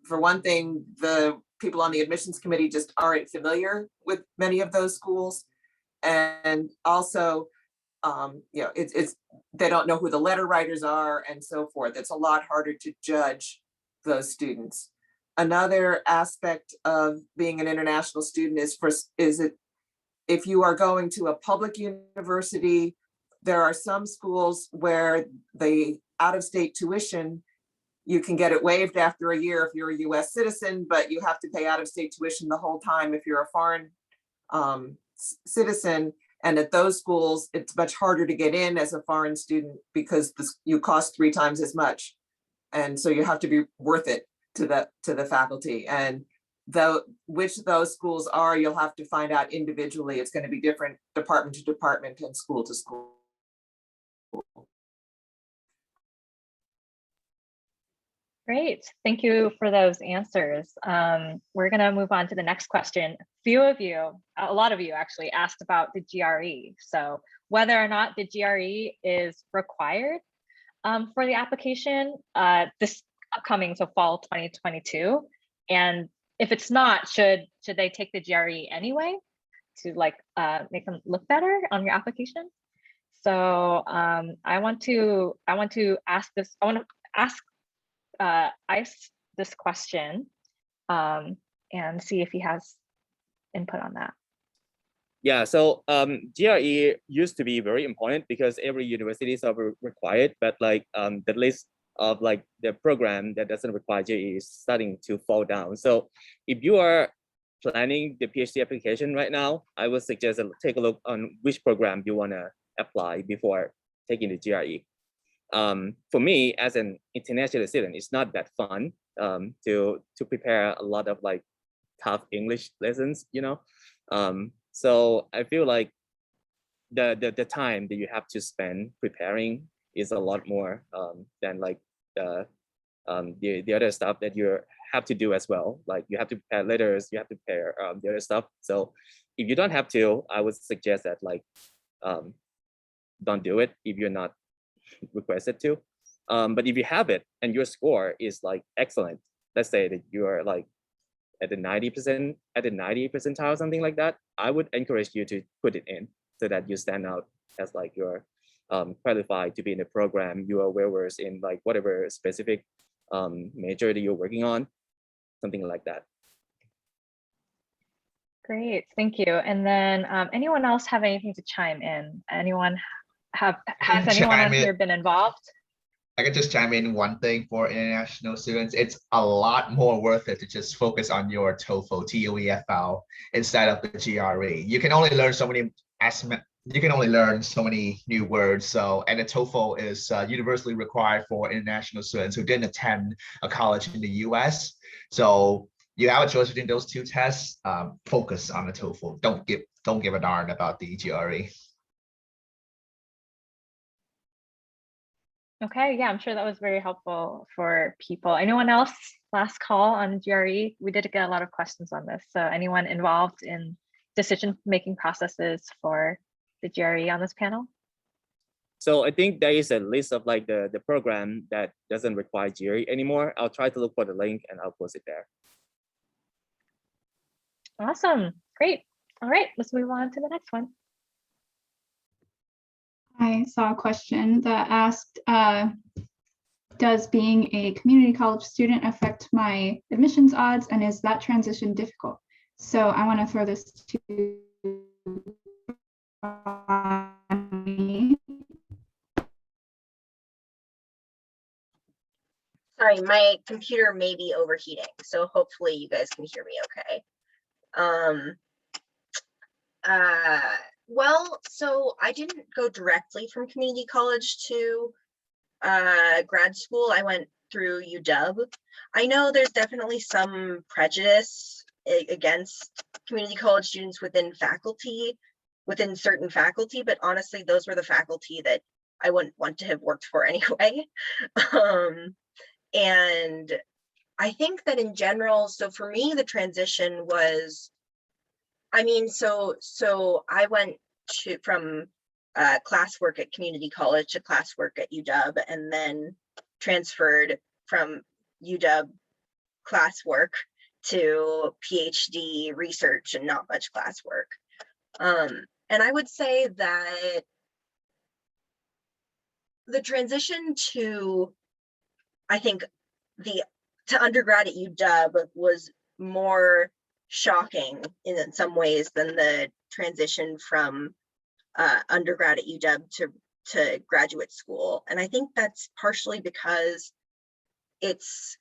For one thing, the people on the admissions committee just aren't familiar with many of those schools. And also, you know, they don't know who the letter writers are and so forth. It's a lot harder to judge those students. Another aspect of being an international student is if you are going to a public university, there are some schools where the out-of-state tuition, you can get it waived after a year if you're a US citizen, but you have to pay out-of-state tuition the whole time if you're a foreign citizen. And at those schools, it's much harder to get in as a foreign student because you cost 3 times as much. And so you have to be worth it to the faculty. And which those schools are, you'll have to find out individually. It's going to be different department to department and school to school. Great, thank you for those answers. We're gonna move on to the next question. A lot of you actually asked about the GRE. So whether or not the GRE is required for the application this upcoming, so fall 2022. And if it's not, should they take the GRE anyway to like make them look better on your application? So I want to ask this. I want to ask Ice this question and see if he has input on that. Yeah, so GRE used to be very important because every university is required, but like the list of like the program that doesn't require GRE is starting to fall down. So if you are planning the PhD application right now, I would suggest take a look on which program you want to apply before taking the GRE. For me, as an international student, it's not that fun to prepare a lot of like tough English lessons, you know. So I feel like the time that you have to spend preparing is a lot more than like the other stuff that you have to do as well. Like you have to prepare letters, you have to prepare the other stuff. So if you don't have to, I would suggest that like don't do it if you're not requested to. But if you have it and your score is like excellent, let's say that you are like at the 90% percentile, something like that, I would encourage you to put it in so that you stand out as like your qualified to be in the program. You are well versed in like whatever specific major that you're working on, something like that. Great, thank you. And then anyone else have anything to chime in? Anyone has anyone on here been involved? I can just chime in one thing for international students. It's a lot more worth it to just focus on your TOEFL, TOEFL instead of the GRE. You can only learn so many new words. So, and the TOEFL is universally required for international students who didn't attend a college in the US. So you have a choice between those two tests. Focus on the TOEFL. Don't give a darn about the GRE. Okay, yeah, I'm sure that was very helpful for people. Anyone else? Last call on GRE. We did get a lot of questions on this. So anyone involved in decision-making processes for the GRE on this panel? So I think there is a list of like the program that doesn't require GRE anymore. I'll try to look for the link and I'll post it there. Awesome, great. All right, let's move on to the next one. I saw a question that asked, does being a community college student affect my admissions odds, and is that transition difficult? So I want to throw this to Bonnie. Sorry, my computer may be overheating, so hopefully you guys can hear me okay. Well, so I didn't go directly from community college to grad school. I went through UW. I know there's definitely some prejudice against community college students within certain faculty, but honestly, those were the faculty that I wouldn't want to have worked for anyway. And I think that in general, so for me, the transition was, I mean, so I went from classwork at community college to classwork at UW, and then transferred from UW classwork to PhD research and not much classwork. And I would say that the transition to, I think, to undergrad at UW was more shocking in some ways than the transition from undergrad at UW to graduate school. And I think that's partially because it's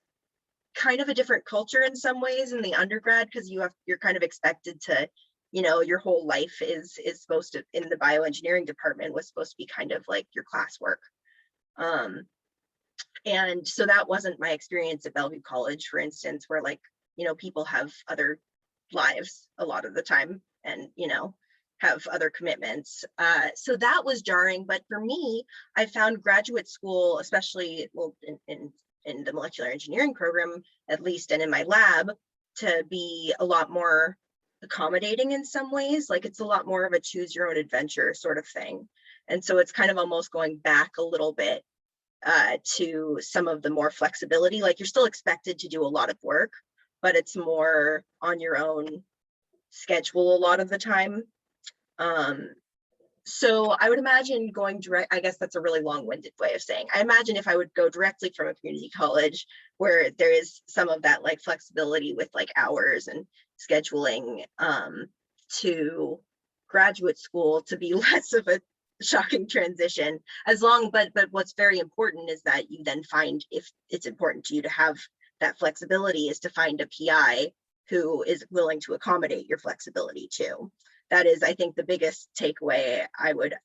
kind of a different culture in some ways in the undergrad, because you're kind of expected to, you know, your whole life is supposed to, in the bioengineering department, was supposed to be kind of like your classwork. And so that wasn't my experience at Bellevue College, for instance, where, like, you know, people have other lives a lot of the time and, you know, have other commitments. So that was jarring. But for me, I found graduate school, especially, well, in the molecular engineering program, at least, and in my lab, to be a lot more accommodating in some ways. Like, it's a lot more of a choose your own adventure sort of thing. And so it's kind of almost going back a little bit to some of the more flexibility. Like, you're still expected to do a lot of work, but it's more on your own schedule a lot of the time. So I would imagine going direct, I guess that's a really long-winded way of saying, I imagine if I would go directly from a community college where there is some of that like flexibility with like hours and scheduling, to graduate school, to be less of a shocking transition, but what's very important is that you then find, if it's important to you to have that flexibility, is to find a PI who is willing to accommodate your flexibility too. That is, I think, the biggest takeaway I would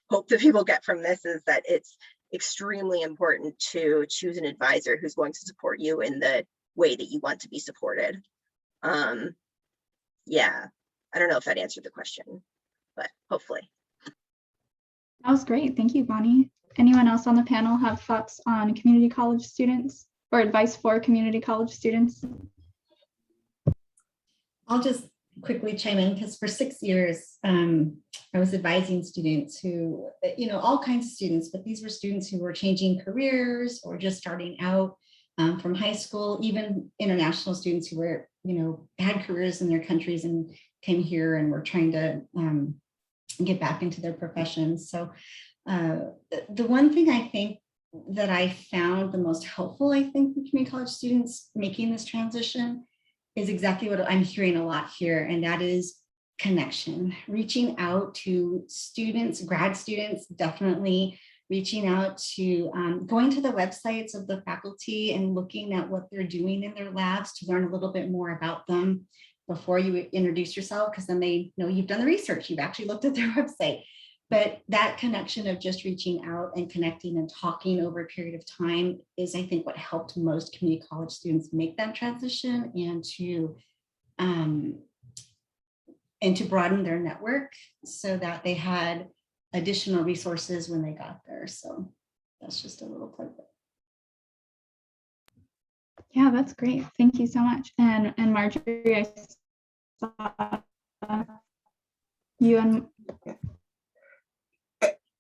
hope that people get from this, is that it's extremely important to choose an advisor who's going to support you in the way that you want to be supported. Yeah, I don't know if that answered the question, but hopefully. That was great. Thank you, Bonnie. Anyone else on the panel have thoughts on community college students or advice for community college students? I'll just quickly chime in, because for 6 years, I was advising students who, you know, all kinds of students, but these were students who were changing careers or just starting out from high school, even international students who were, you know, had careers in their countries and came here and were trying to get back into their professions. So The one thing I think that I found the most helpful, I think, for community college students making this transition is exactly what I'm hearing a lot here, and that is connection, reaching out to students, grad students, definitely reaching out to, going to the websites of the faculty and looking at what they're doing in their labs to learn a little bit more about them before you introduce yourself, because then they know you've done the research, you've actually looked at their website. But that connection of just reaching out and connecting and talking over a period of time is, I think, what helped most community college students make that transition and to broaden their network so that they had additional resources when they got there. So that's just a little plug. Yeah, that's great. Thank you so much. And Marjorie, I saw you and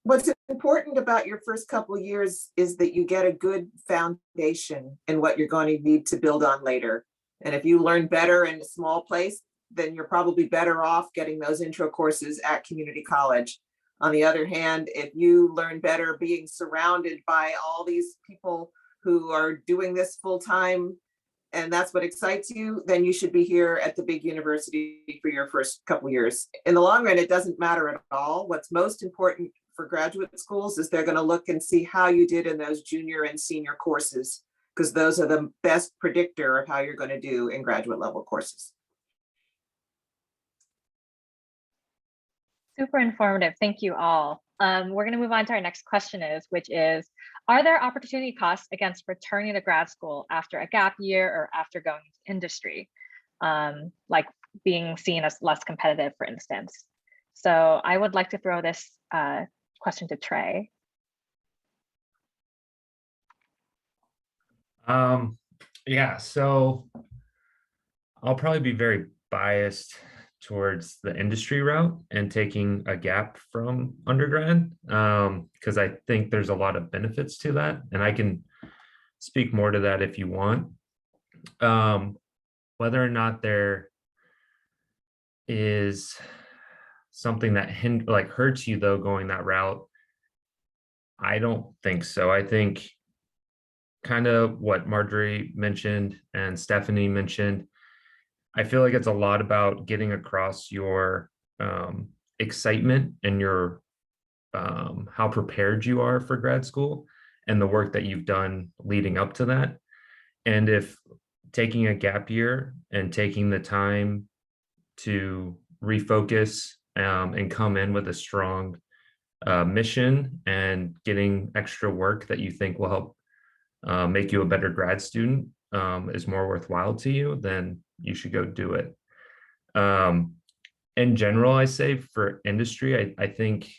What's important about your first couple of years is that you get a good foundation in what you're going to need to build on later. And if you learn better in a small place, then you're probably better off getting those intro courses at community college. On the other hand, if you learn better being surrounded by all these people who are doing this full time, and that's what excites you, then you should be here at the big university for your first couple of years. In the long run, it doesn't matter at all. What's most important for graduate schools is they're going to look and see how you did in those junior and senior courses, because those are the best predictor of how you're going to do in graduate level courses. Super informative. Thank you all. We're going to move on to our next question which is, are there opportunity costs against returning to grad school after a gap year or after going into industry? Like being seen as less competitive, for instance. So I would like to throw this question to Trey. Yeah, so I'll probably be very biased towards the industry route and taking a gap from undergrad, because I think there's a lot of benefits to that, and I can speak more to that if you want. Whether or not there is something that hurts you though going that route, I don't think so. I think kind of what Marjorie mentioned and Stephanie mentioned, I feel like it's a lot about getting across your excitement and your how prepared you are for grad school and the work that you've done leading up to that. And if taking a gap year and taking the time to refocus and come in with a strong mission and getting extra work that you think will help make you a better grad student is more worthwhile to you, then you should go do it. In general, I say for industry, I think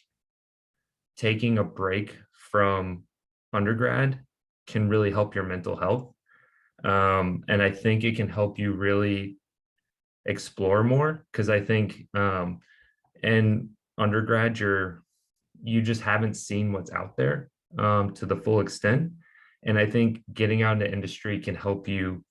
taking a break from undergrad can really help your mental health. And I think it can help you really explore more, because I think in undergrad, you just haven't seen what's out there to the full extent. And I think getting out into industry can help you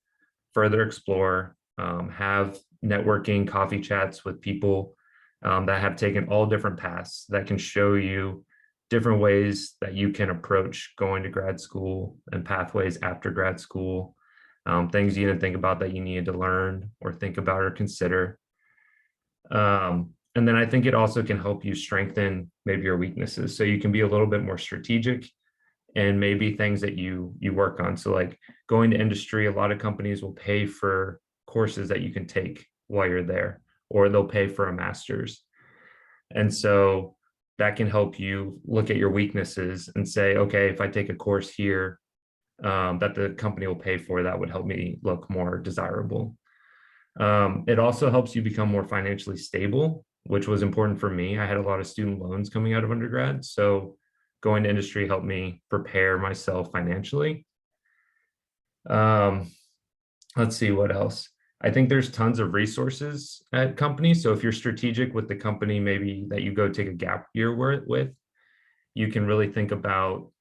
further explore, have networking, coffee chats with people that have taken all different paths that can show you different ways that you can approach going to grad school and pathways after grad school, things you didn't think about that you needed to learn or think about or consider. And then I think it also can help you strengthen maybe your weaknesses, so you can be a little bit more strategic and maybe things that you work on. So like going to industry, a lot of companies will pay for courses that you can take while you're there, or they'll pay for a master's. And so that can help you look at your weaknesses and say, okay, if I take a course here that the company will pay for, that would help me look more desirable. It also helps you become more financially stable, which was important for me. I had a lot of student loans coming out of undergrad, so going to industry helped me prepare myself financially. Let's see what else. I think there's tons of resources at companies. So if you're strategic with the company, maybe that you go take a gap year with, you can really think about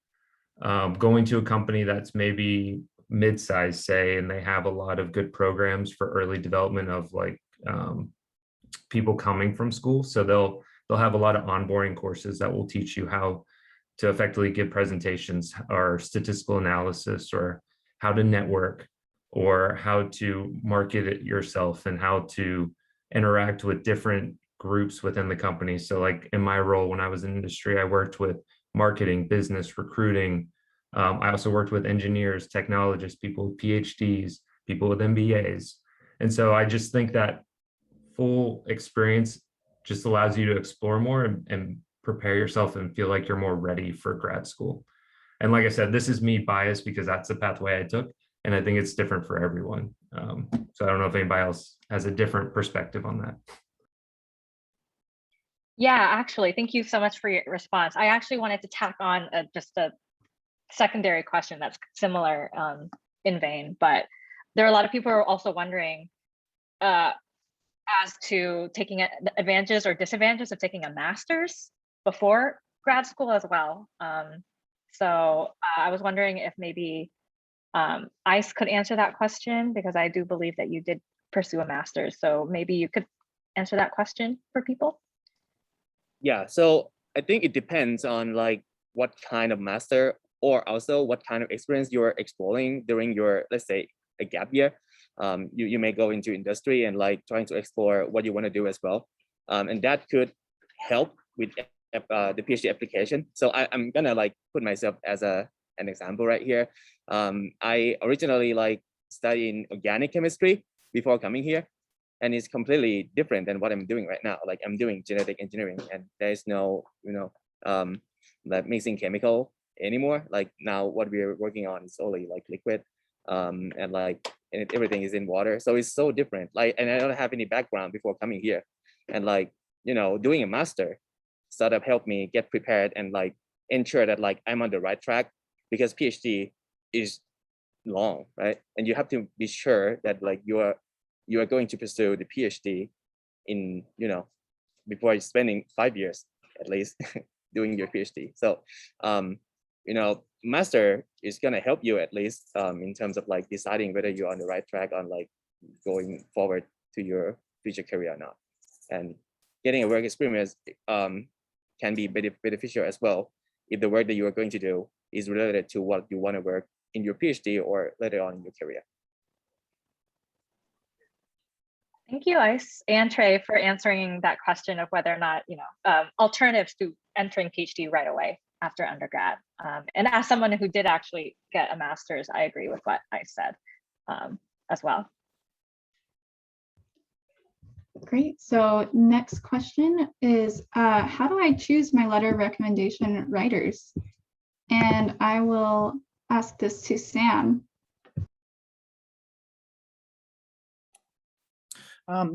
going to a company that's maybe mid-sized, say, and they have a lot of good programs for early development of like people coming from school. So they'll have a lot of onboarding courses that will teach you how to effectively give presentations or statistical analysis or how to network or how to market it yourself and how to interact with different groups within the company. So like in my role when I was in industry, I worked with marketing, business, recruiting. I also worked with engineers, technologists, people with PhDs, people with MBAs. And so I just think that full experience just allows you to explore more and prepare yourself and feel like you're more ready for grad school. And like I said, this is me biased because that's the pathway I took. And I think it's different for everyone. So I don't know if anybody else has a different perspective on that. Yeah, actually, thank you so much for your response. I actually wanted to tack on just a secondary question that's similar in vein, but there are a lot of people who are also wondering as to taking advantages or disadvantages of taking a master's before grad school as well. So I was wondering if maybe ICE could answer that question, because I do believe that you did pursue a master's. So maybe you could answer that question for people. Yeah, so I think it depends on like what kind of master or also what kind of experience you're exploring during your, let's say, a gap year. You may go into industry and like trying to explore what you want to do as well. And that could help with the PhD application. So I'm gonna like put myself as an example right here. I originally like studying organic chemistry before coming here. And it's completely different than what I'm doing right now. Like I'm doing genetic engineering and there's no, like mixing chemical anymore. Like now what we're working on is only like liquid and like everything is in water. So it's so different. Like, and I don't have any background before coming here. And like, doing a master sort of helped me get prepared and like ensure that like I'm on the right track, because PhD is long, right? And you have to be sure that like you are going to pursue the PhD in, before spending 5 years at least doing your PhD. So, master is going to help you at least in terms of like deciding whether you're on the right track on like going forward to your future career or not. And getting a work experience can be beneficial as well if the work that you are going to do is related to what you want to work in your PhD or later on in your career. Thank you, Ice and Trey, for answering that question of whether or not, alternatives to entering PhD right away after undergrad. And as someone who did actually get a master's, I agree with what Ice said as well. Great. So next question is, how do I choose my letter of recommendation writers? And I will ask this to Sam.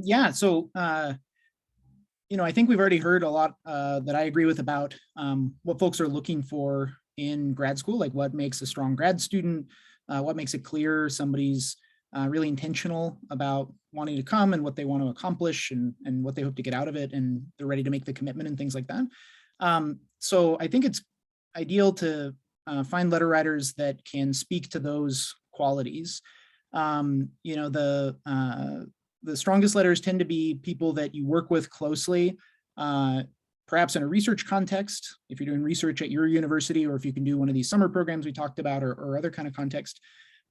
Yeah, so, I think we've already heard a lot that I agree with about what folks are looking for in grad school, like what makes a strong grad student, what makes it clear somebody's really intentional about wanting to come and what they want to accomplish and what they hope to get out of it, and they're ready to make the commitment and things like that. So I think it's ideal to find letter writers that can speak to those qualities. The strongest letters tend to be people that you work with closely, perhaps in a research context, if you're doing research at your university, or if you can do one of these summer programs we talked about, or other kind of context.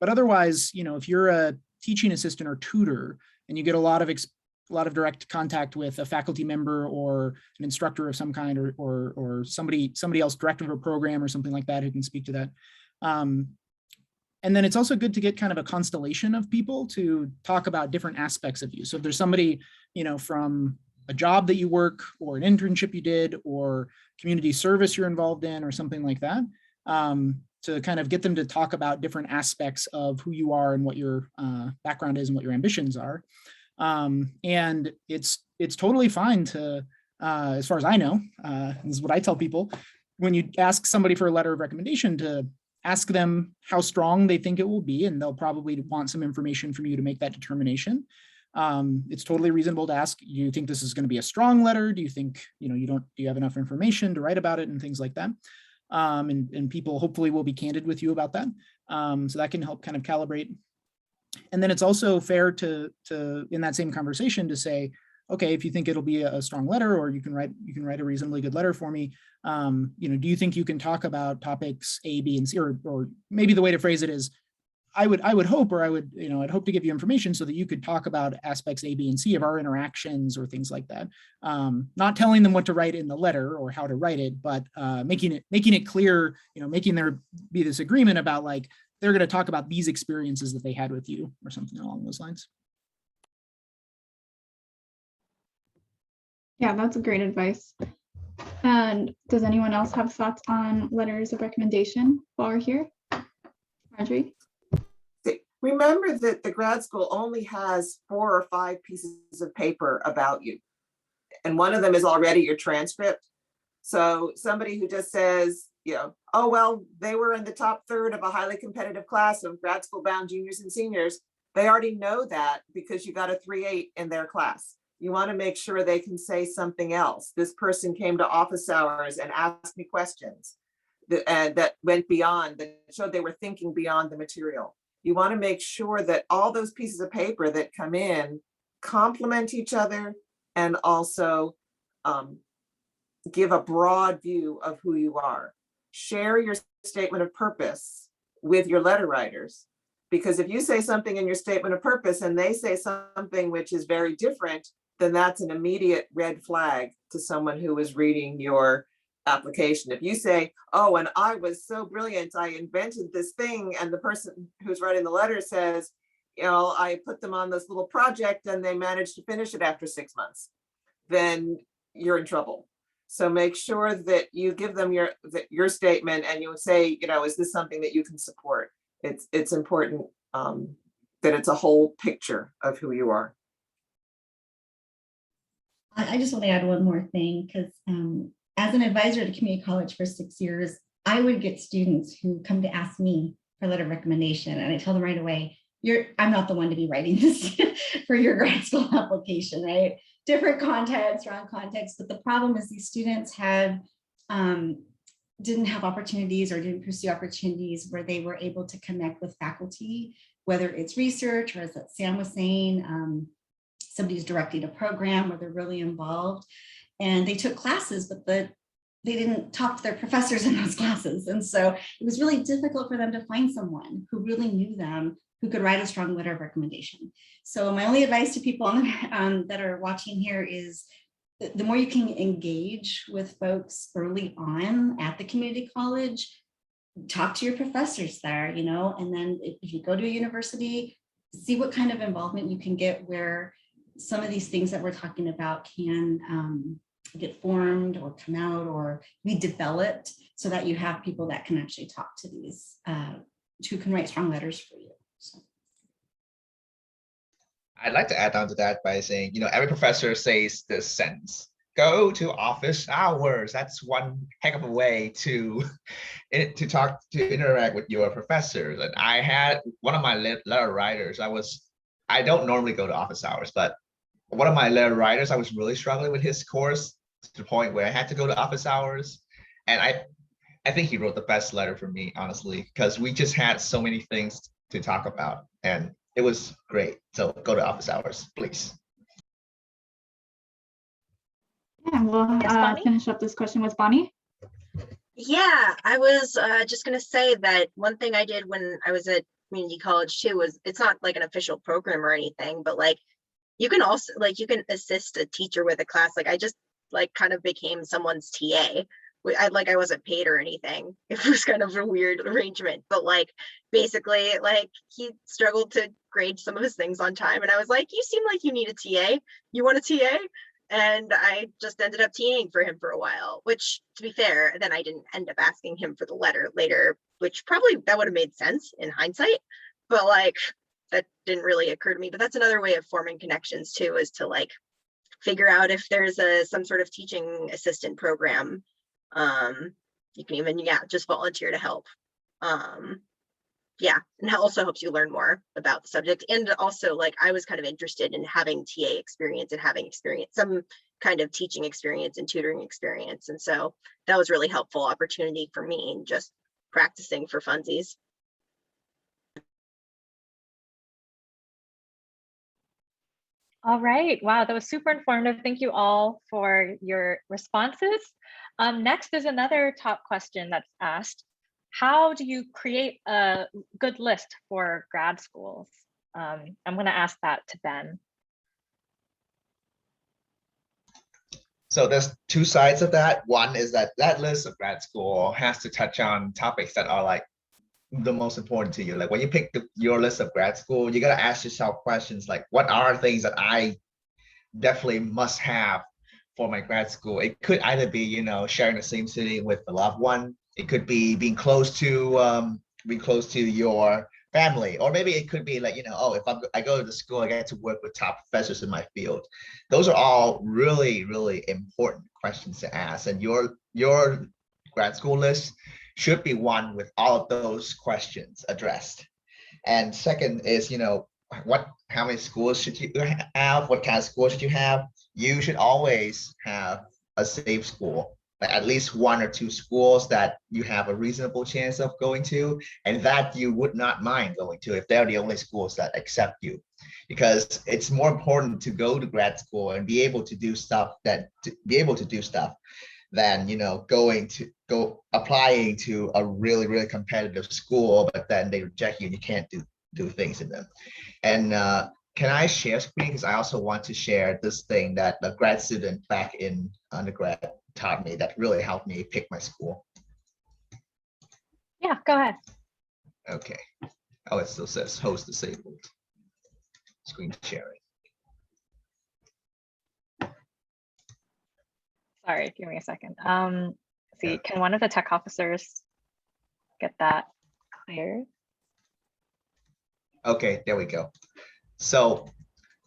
But otherwise, if you're a teaching assistant or tutor and you get a lot of direct contact with a faculty member or an instructor of some kind, or somebody else, director of a program or something like that, who can speak to that. And then it's also good to get kind of a constellation of people to talk about different aspects of you. So if there's somebody, from a job that you work, or an internship you did, or community service you're involved in, or something like that, to kind of get them to talk about different aspects of who you are and what your background is and what your ambitions are. And it's totally fine to, as far as I know, this is what I tell people, when you ask somebody for a letter of recommendation, to ask them how strong they think it will be, and they'll probably want some information from you to make that determination. It's totally reasonable to ask, do you think this is going to be a strong letter? Do you think, do you have enough information to write about it, and things like that? And people hopefully will be candid with you about that. So that can help kind of calibrate. And then it's also fair to in that same conversation to say, okay, if you think it'll be a strong letter, or you can write a reasonably good letter for me, do you think you can talk about topics A, B, and C, or maybe the way to phrase it is, I would hope, or I'd hope to give you information so that you could talk about aspects A, B, and C of our interactions or things like that. Not telling them what to write in the letter or how to write it, but making it clear, making there be this agreement about like, they're going to talk about these experiences that they had with you or something along those lines. Yeah, that's great advice. And does anyone else have thoughts on letters of recommendation while we're here? Marjorie? Remember that the grad school only has 4 or 5 pieces of paper about you. And one of them is already your transcript. So somebody who just says, oh, well, they were in the top third of a highly competitive class of grad school bound juniors and seniors. They already know that because you got a 3.8 in their class. You want to make sure they can say something else. This person came to office hours and asked me questions that went beyond, that showed they were thinking beyond the material. You want to make sure that all those pieces of paper that come in complement each other and also give a broad view of who you are. Share your statement of purpose with your letter writers, because if you say something in your statement of purpose and they say something which is very different, then that's an immediate red flag to someone who is reading your application. If you say, oh, and I was so brilliant, I invented this thing, and the person who's writing the letter says, I put them on this little project and they managed to finish it after 6 months, then you're in trouble. So make sure that you give them your statement and you say, is this something that you can support? It's important that it's a whole picture of who you are. I just want to add one more thing, because as an advisor at a community college for 6 years, I would get students who come to ask me for a letter of recommendation, and I tell them right away, I'm not the one to be writing this for your grad school application, right? Different context, wrong context, but the problem is these students didn't have opportunities or didn't pursue opportunities where they were able to connect with faculty, whether it's research or, as Sam was saying, somebody's directing a program where they're really involved, and they took classes, but they didn't talk to their professors in those classes. And so it was really difficult for them to find someone who really knew them, who could write a strong letter of recommendation. So my only advice to people that are watching here is the more you can engage with folks early on at the community college, talk to your professors there, and then if you go to a university, see what kind of involvement you can get where some of these things that we're talking about can get formed or come out or be developed, so that you have people that can actually talk to these, who can write strong letters for you. So. I'd like to add on to that by saying, every professor says this sentence: go to office hours. That's one heck of a way to interact with your professors. And I had one of my letter writers. I don't normally go to office hours, but one of my letter writers, I was really struggling with his course to the point where I had to go to office hours. And I think he wrote the best letter for me, honestly, because we just had so many things to talk about, and it was great. So go to office hours, please. Yeah, we'll finish up this question with Bonnie. Yeah, I was just going to say that one thing I did when I was at community college too was, it's not like an official program or anything, but like you can also you can assist a teacher with a class. Like I just kind of became someone's TA. I wasn't paid or anything. It was kind of a weird arrangement, but basically he struggled to grade some of his things on time, and I was like, you seem like you need a TA. You want a TA? And I just ended up TAing for him for a while, which, to be fair, then I didn't end up asking him for the letter later, which probably that would have made sense in hindsight, but that didn't really occur to me. But that's another way of forming connections too, is to figure out if there's some sort of teaching assistant program. You can even, just volunteer to help. And it also helps you learn more about the subject. And also, I was kind of interested in having TA experience and having some kind of teaching experience and tutoring experience. And so that was really helpful opportunity for me, and just practicing for funsies. All right. Wow, that was super informative. Thank you all for your responses. Next is another top question that's asked. How do you create a good list for grad schools? I'm going to ask that to Ben. So there's two sides of that. One is that that list of grad school has to touch on topics that are like the most important to you. Like when you pick your list of grad school, you got to ask yourself questions like, what are things that I definitely must have for my grad school? It could either be, you know, sharing the same city with a loved one. It could be being close to your family, or maybe it could be like, you know, oh, if I go to the school, I get to work with top professors in my field. Those are all really, really important questions to ask, and your grad school list should be one with all of those questions addressed. And second is, you know, how many schools should you have? What kind of school should you have? You should always have a safe school, like at least one or two schools that you have a reasonable chance of going to, and that you would not mind going to if they're the only schools that accept you. Because it's more important to go to grad school and be able to do stuff than, you know, applying to a really, really competitive school, but then they reject you and you can't do things in them. And can I share screen? Because I also want to share this thing that a grad student back in undergrad taught me that really helped me pick my school. Yeah, go ahead. Okay. Oh, it still says host disabled. Screen sharing. Sorry, give me a second. See, can one of the tech officers get that clear? Okay, there we go. So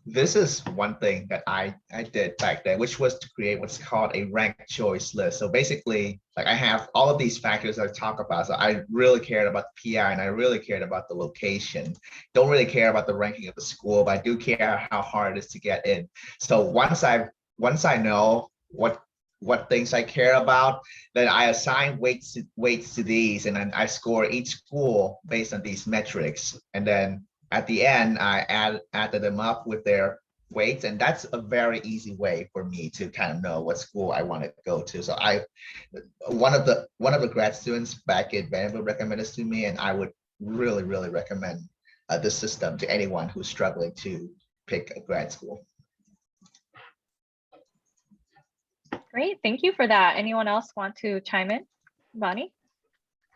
this is one thing that I did back then, which was to create what's called a ranked choice list. So basically, like I have all of these factors I talk about. So I really cared about the PI and I really cared about the location. Don't really care about the ranking of the school, but I do care how hard it is to get in. So once I know what things I care about, then I assign weights to these, and then I score each school based on these metrics. And then at the end, I added them up with their weights, and that's a very easy way for me to kind of know what school I want to go to. So one of the grad students back at Vanderbilt recommended this to me, and I would really, really recommend this system to anyone who's struggling to pick a grad school. Great, thank you for that. Anyone else want to chime in? Bonnie?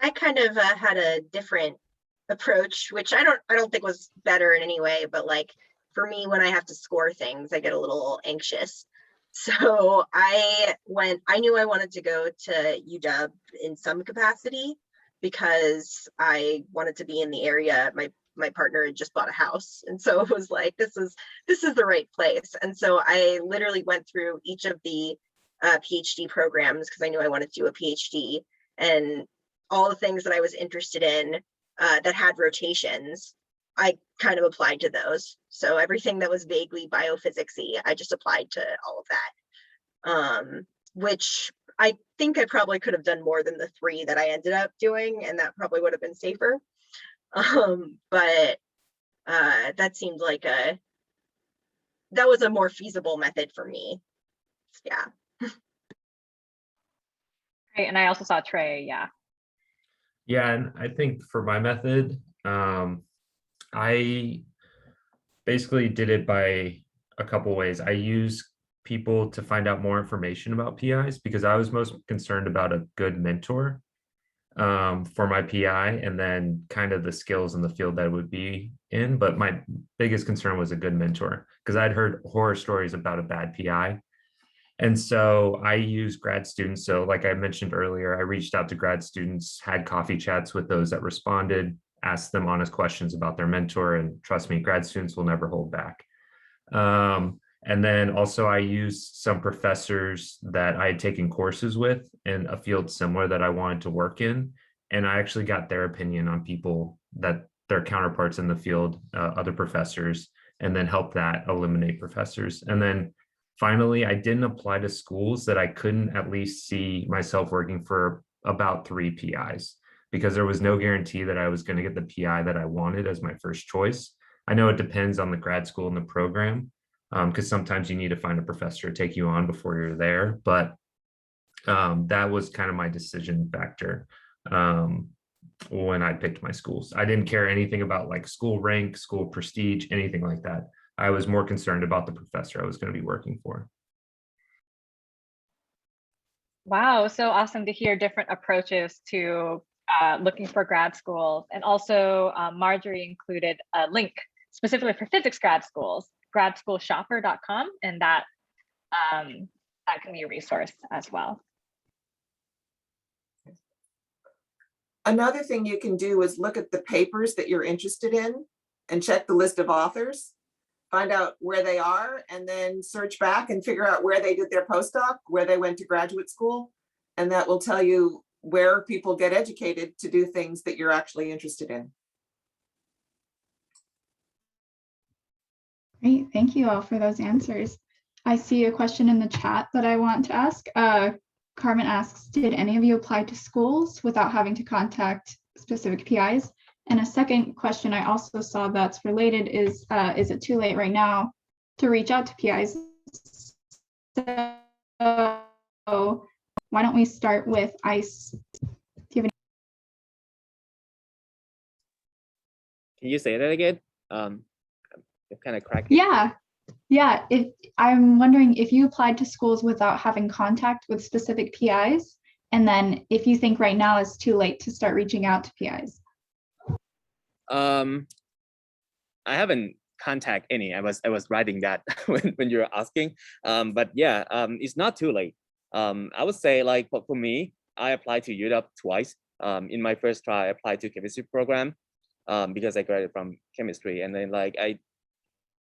I kind of had a different approach, which I don't think was better in any way, but like for me, when I have to score things, I get a little anxious. So I knew I wanted to go to UW in some capacity because I wanted to be in the area. My partner had just bought a house, and so it was like, this is the right place. And so I literally went through each of the PhD programs because I knew I wanted to do a PhD, and all the things that I was interested in that had rotations, I kind of applied to those. So everything that was vaguely biophysics-y, I just applied to all of that, which I think I probably could have done more than the 3 that I ended up doing, and that probably would have been safer. But that seemed like that was a more feasible method for me. Yeah. Great, and I also saw Trey, yeah. Yeah, and I think for my method, I basically did it by a couple ways. I use people to find out more information about PIs because I was most concerned about a good mentor for my PI, and then kind of the skills in the field that I would be in. But my biggest concern was a good mentor because I'd heard horror stories about a bad PI. And so I use grad students. So like I mentioned earlier, I reached out to grad students, had coffee chats with those that responded, asked them honest questions about their mentor, and trust me, grad students will never hold back. And then also I used some professors that I had taken courses with in a field similar that I wanted to work in. And I actually got their opinion on people that their counterparts in the field, other professors, and then help that eliminate professors. And then finally, I didn't apply to schools that I couldn't at least see myself working for about 3 PIs because there was no guarantee that I was going to get the PI that I wanted as my first choice. I know it depends on the grad school and the program, because sometimes you need to find a professor to take you on before you're there. But that was kind of my decision factor when I picked my schools. I didn't care anything about like school rank, school prestige, anything like that. I was more concerned about the professor I was going to be working for. Wow, so awesome to hear different approaches to looking for grad schools. And also Marjorie included a link specifically for physics grad schools, gradschoolshopper.com, and that can be a resource as well. Another thing you can do is look at the papers that you're interested in and check the list of authors, find out where they are, and then search back and figure out where they did their postdoc, where they went to graduate school. And that will tell you where people get educated to do things that you're actually interested in. Great, thank you all for those answers. I see a question in the chat that I want to ask. Carmen asks, did any of you apply to schools without having to contact specific PIs? And a second question I also saw that's related is it too late right now to reach out to PIs? So why don't we start with ICE? Do you have Can you say that again? It kind of cracked. Yeah. I'm wondering if you applied to schools without having contact with specific PIs, and then if you think right now is too late to start reaching out to PIs. I haven't contact any. I was writing that when you were asking. But yeah, it's not too late. I would say like for me, I applied to UW twice. In my first try, I applied to chemistry program because I graduated from chemistry, and then like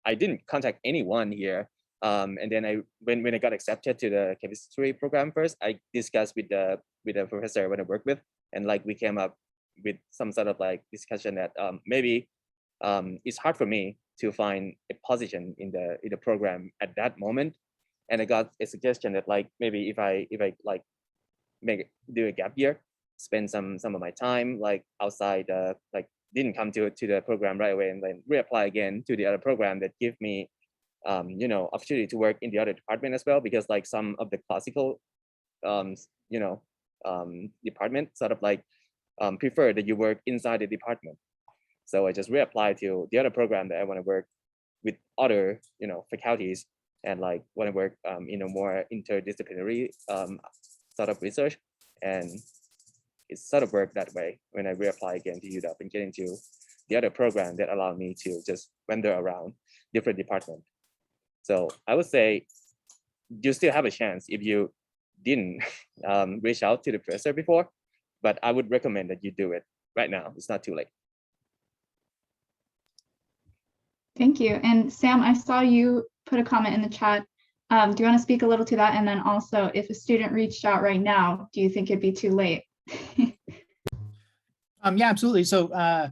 I didn't contact anyone here. And then when I got accepted to the chemistry program first, I discussed with the professor I want to work with, and like we came up with some sort of like discussion that maybe it's hard for me to find a position in the program at that moment. And I got a suggestion that like maybe if I like do a gap year, spend some of my time like outside like didn't come to the program right away, and then reapply again to the other program that give me opportunity to work in the other department as well, because like some of the classical department sort of like prefer that you work inside the department. So I just reapply to the other program that I want to work with other faculties, and like want to work in a more interdisciplinary sort of research, and it sort of worked that way when I reapply again to UW and get into the other program that allowed me to just wander around different departments. So I would say you still have a chance if you didn't reach out to the professor before, but I would recommend that you do it right now. It's not too late. Thank you. And Sam, I saw you put a comment in the chat. Do you want to speak a little to that? And then also, if a student reached out right now, do you think it'd be too late? Yeah, absolutely. So I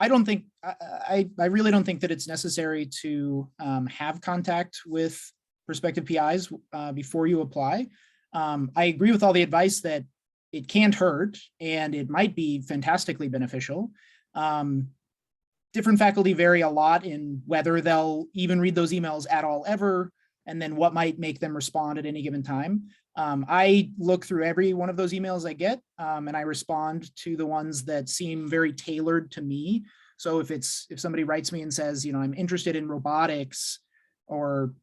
don't think, I really don't think that it's necessary to have contact with prospective PIs before you apply. I agree with all the advice that it can't hurt and it might be fantastically beneficial. Different faculty vary a lot in whether they'll even read those emails at all ever, and then what might make them respond at any given time. I look through every one of those emails I get, and I respond to the ones that seem very tailored to me. So if somebody writes me and says, I'm interested in robotics, or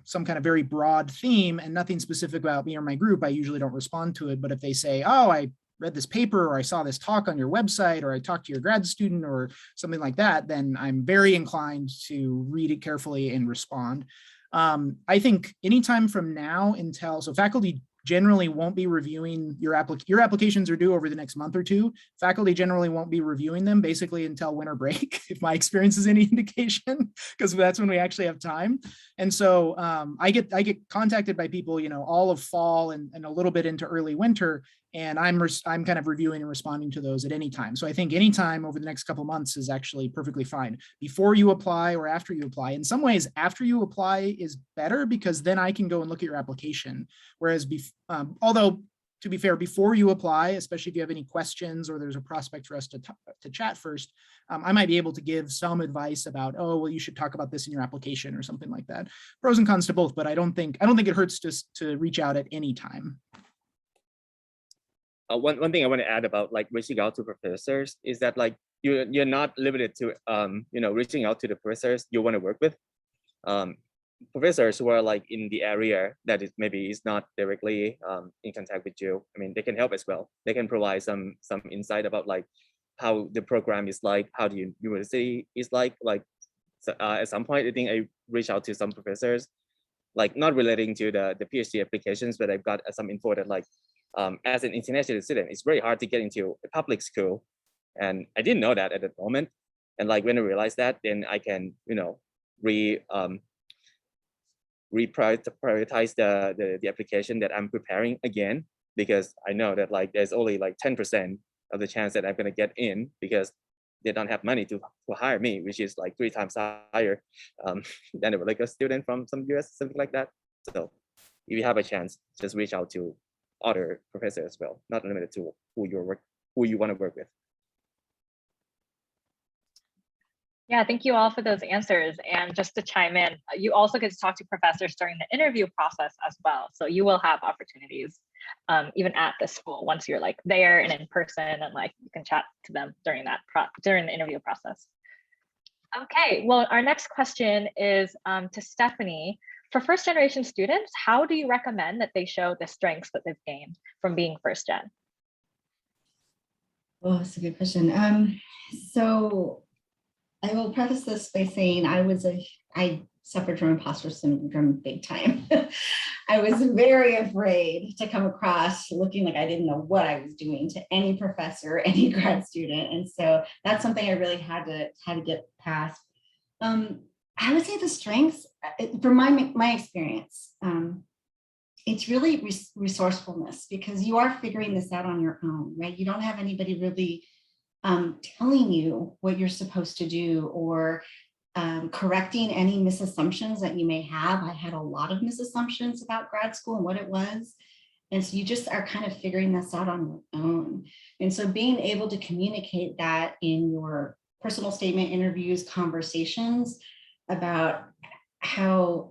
some kind of very broad theme and nothing specific about me or my group, I usually don't respond to it. But if they say, oh, I read this paper, or I saw this talk on your website, or I talked to your grad student or something like that, then I'm very inclined to read it carefully and respond. I think anytime from now until, so faculty generally won't be reviewing your applications are due over the next month or two. Faculty generally won't be reviewing them basically until winter break, if my experience is any indication, because that's when we actually have time. And so I get contacted by people, all of fall and a little bit into early winter, and I'm kind of reviewing and responding to those at any time. So I think any time over the next couple of months is actually perfectly fine, before you apply or after you apply. In some ways, after you apply is better, because then I can go and look at your application. Whereas, although to be fair, before you apply, especially if you have any questions or there's a prospect for us to chat first, I might be able to give some advice about, oh, well, you should talk about this in your application or something like that. Pros and cons to both, but I don't think it hurts just to reach out at any time. One thing I want to add about like reaching out to professors is that like you're not limited to reaching out to the professors you want to work with. Professors who are like in the area that maybe is not directly in contact with you. I mean, they can help as well. They can provide some insight about like how the program is like, how the university is like. So, at some point, I think I reached out to some professors, like not relating to the PhD applications, but I've got some info that like as an international student, it's very hard to get into a public school, and I didn't know that at the moment. And like when I realized that, then I can reprioritize the application that I'm preparing again, because I know that like there's only like 10% of the chance that I'm gonna get in because they don't have money to hire me, which is like 3 times higher than a regular student from some US, something like that. So if you have a chance, just reach out to other professors as well, not limited to who you want to work with. Yeah, thank you all for those answers. And just to chime in, you also get to talk to professors during the interview process as well. So you will have opportunities even at the school once you're like there and in person, and like you can chat to them during the interview process. Okay, well, our next question is to Stephanie. For first generation students, how do you recommend that they show the strengths that they've gained from being first gen? Oh, that's a good question. So I will preface this by saying I suffered from imposter syndrome big time. I was very afraid to come across looking like I didn't know what I was doing to any professor, any grad student. And so that's something I really had to get past. I would say the strengths, from my experience, it's really resourcefulness, because you are figuring this out on your own, right? You don't have anybody really telling you what you're supposed to do, or correcting any misassumptions that you may have. I had a lot of misassumptions about grad school and what it was. And so you just are kind of figuring this out on your own. And so being able to communicate that in your personal statement, interviews, conversations about how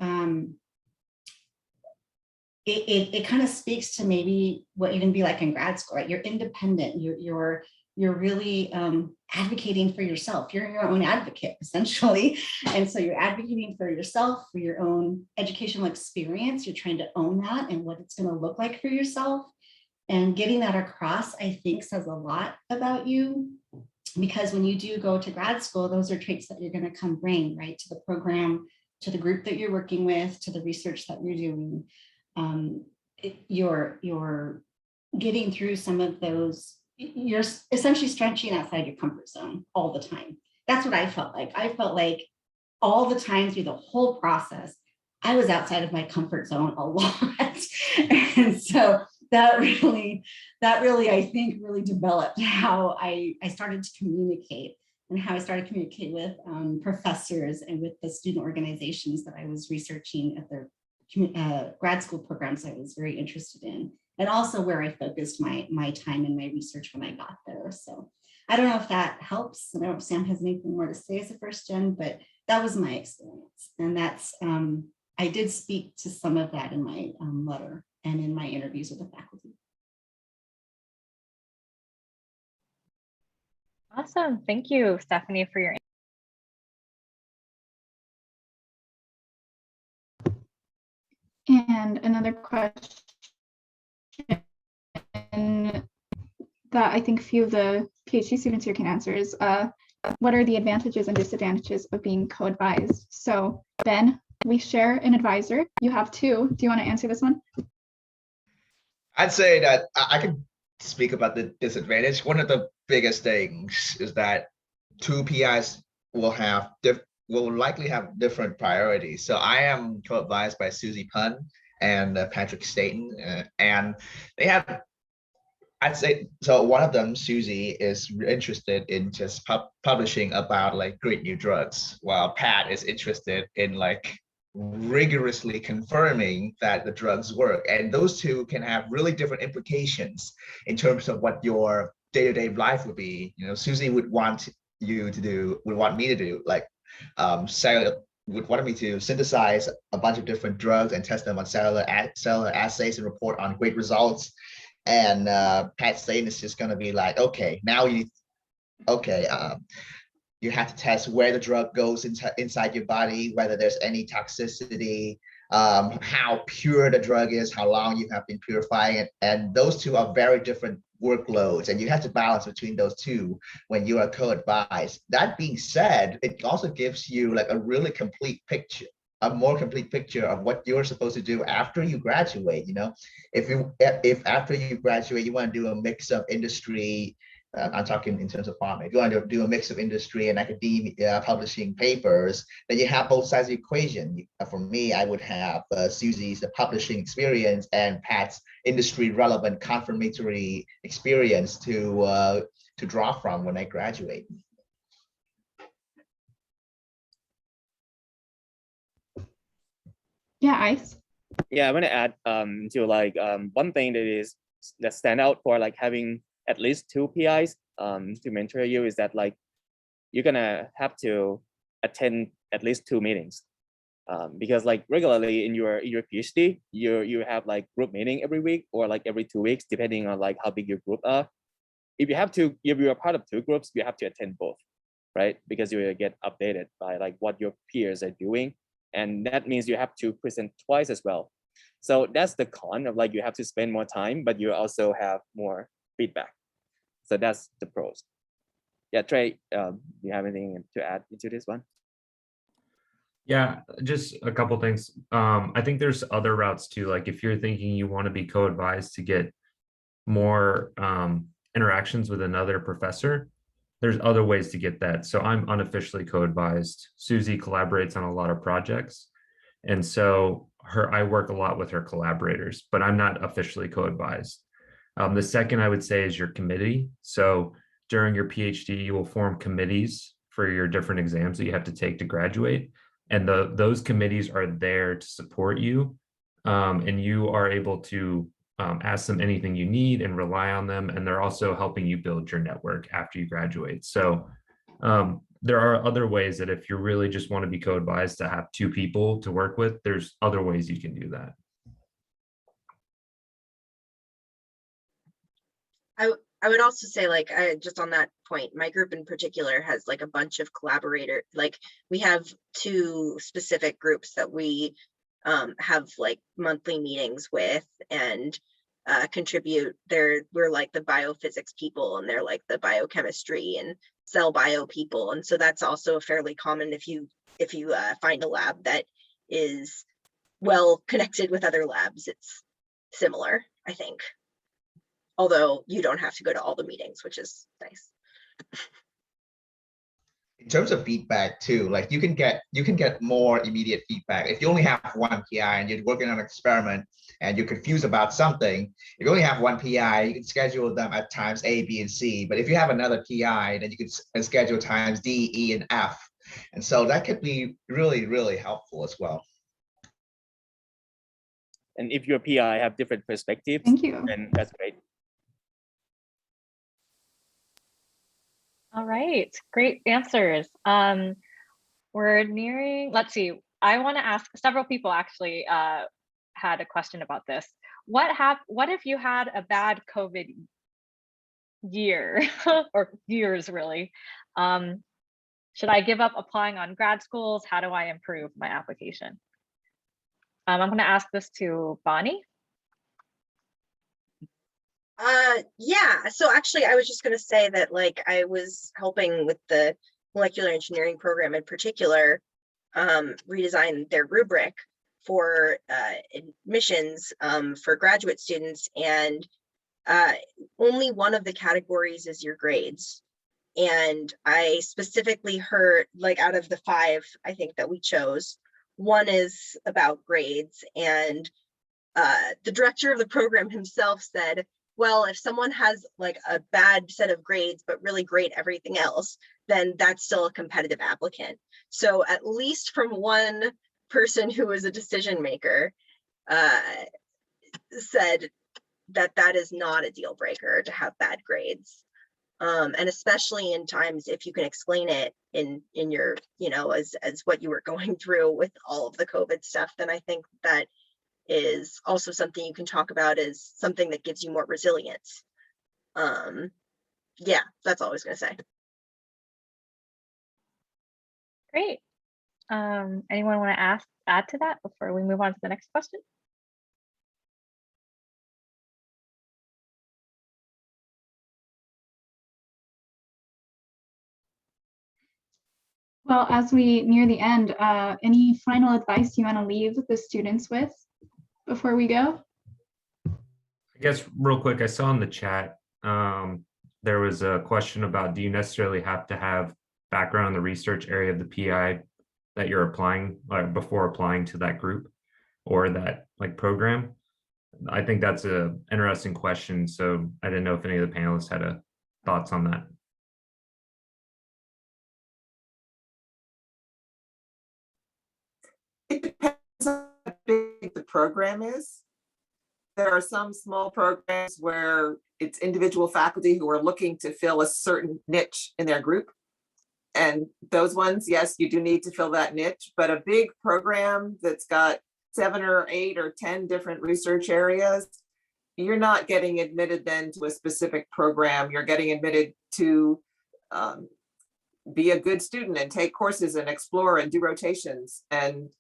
it kind of speaks to maybe what you can be like in grad school, right? You're independent, you're really advocating for yourself. You're your own advocate, essentially. And so you're advocating for yourself, for your own educational experience. You're trying to own that and what it's going to look like for yourself. And getting that across, I think, says a lot about you. Because when you do go to grad school, those are traits that you're going to come bring, right, to the program, to the group that you're working with, to the research that you're doing. You're getting through some of those. You're essentially stretching outside your comfort zone all the time. That's what I felt like. I felt like all the time through the whole process, I was outside of my comfort zone a lot. And so that really, I think, really developed how I started to communicate, and how I started to communicate with professors and with the student organizations that I was researching at their grad school programs I was very interested in, and also where I focused my time and my research when I got there. So I don't know if that helps. I don't know if Sam has anything more to say as a first gen, but that was my experience. And that's, I did speak to some of that in my letter and in my interviews with the faculty. Awesome. Thank you, Stephanie, for your And another question that I think few of the PhD students here can answer is, what are the advantages and disadvantages of being co-advised? So Ben, we share an advisor. You have 2. Do you want to answer this one? I'd say that I can speak about the disadvantage. One of the biggest things is that 2 PIs will likely have different priorities. So I am co-advised by Susie Pun and Patrick Staten, and they have, I'd say, so one of them, Susie, is interested in just publishing about like great new drugs, while Pat is interested in like rigorously confirming that the drugs work. And those two can have really different implications in terms of what your day-to-day life would be. You know, Susie would want you to do, would want me to do, like cellular, would want me to synthesize a bunch of different drugs and test them on cellular assays and report on great results. And Pat Stain is just going to be like, okay, now you have to test where the drug goes inside your body, whether there's any toxicity, how pure the drug is, how long you have been purifying it. And those two are very different workloads, and you have to balance between those two when you are co-advised. That being said, it also gives you like a really complete picture, a more complete picture of what you're supposed to do after you graduate. You know, if after you graduate, you want to do a mix of industry, I'm talking in terms of pharma. If you want to do a mix of industry and academia, publishing papers, then you have both sides of the equation. For me, I would have Susie's publishing experience and Pat's industry relevant confirmatory experience to draw from when I graduate. Yeah, Ice. Yeah, I want to add to like one thing that stand out for like having at least 2 PIs to mentor you is that like you're gonna have to attend at least 2 meetings because like regularly in your PhD you have like group meeting every week or like every 2 weeks depending on like how big your group are. If you are part of 2 groups, you have to attend both, right? Because you will get updated by like what your peers are doing, and that means you have to present twice as well. So that's the con of like you have to spend more time, but you also have more feedback. So that's the pros. Yeah, Trey, do you have anything to add into this one? Yeah, just a couple things. I think there's other routes too. Like if you're thinking you want to be co-advised to get more interactions with another professor, there's other ways to get that. So I'm unofficially co-advised. Susie collaborates on a lot of projects. And so I work a lot with her collaborators, but I'm not officially co-advised. The second I would say is your committee. So during your PhD, you will form committees for your different exams that you have to take to graduate. And those committees are there to support you. And you are able to ask them anything you need and rely on them. And they're also helping you build your network after you graduate. So there are other ways that if you really just want to be co-advised to have 2 people to work with, there's other ways you can do that. I would also say, like, just on that point, my group in particular has like a bunch of collaborators. Like we have 2 specific groups that we have like monthly meetings with and contribute. We're like the biophysics people and they're like the biochemistry and cell bio people. And so that's also fairly common if you find a lab that is well connected with other labs. It's similar, I think. Although you don't have to go to all the meetings, which is nice. In terms of feedback too, like you can get more immediate feedback. If you only have 1 PI and you're working on an experiment and you're confused about something, if you only have 1 PI, you can schedule them at times A, B, and C. But if you have another PI, then you can schedule times D, E, and F. And so that could be really, really helpful as well. And if your PI have different perspectives, Thank you. then that's great. All right, great answers. We're nearing, let's see, I want to ask, several people actually had a question about this. What if you had a bad COVID year or years really? Should I give up applying on grad schools? How do I improve my application? I'm going to ask this to Bonnie. Yeah, so actually I was just going to say that like I was helping with the molecular engineering program in particular redesign their rubric for admissions for graduate students, and only one of the categories is your grades. And I specifically heard, like, out of the 5 I think that we chose, one is about grades, and the director of the program himself said, well, if someone has like a bad set of grades but really great everything else, then that's still a competitive applicant. So at least from one person who was a decision maker said that that is not a deal breaker to have bad grades. And especially in times, if you can explain it in your, you know, as what you were going through with all of the COVID stuff, then I think that is also something you can talk about as something that gives you more resilience. Yeah, that's all I was going to say. Great. Anyone want to add to that before we move on to the next question? Well, as we near the end, any final advice you want to leave the students with before we go? I guess real quick, I saw in the chat, there was a question about, do you necessarily have to have background in the research area of the PI that you're applying, before applying to that group or that like program? I think that's a interesting question. So I didn't know if any of the panelists had thoughts on that. It depends on how big the program is. There are some small programs where it's individual faculty who are looking to fill a certain niche in their group. And those ones, yes, you do need to fill that niche, but a big program that's got 7 or 8 or 10 different research areas, you're not getting admitted then to a specific program. You're getting admitted to be a good student and take courses and explore and do rotations. And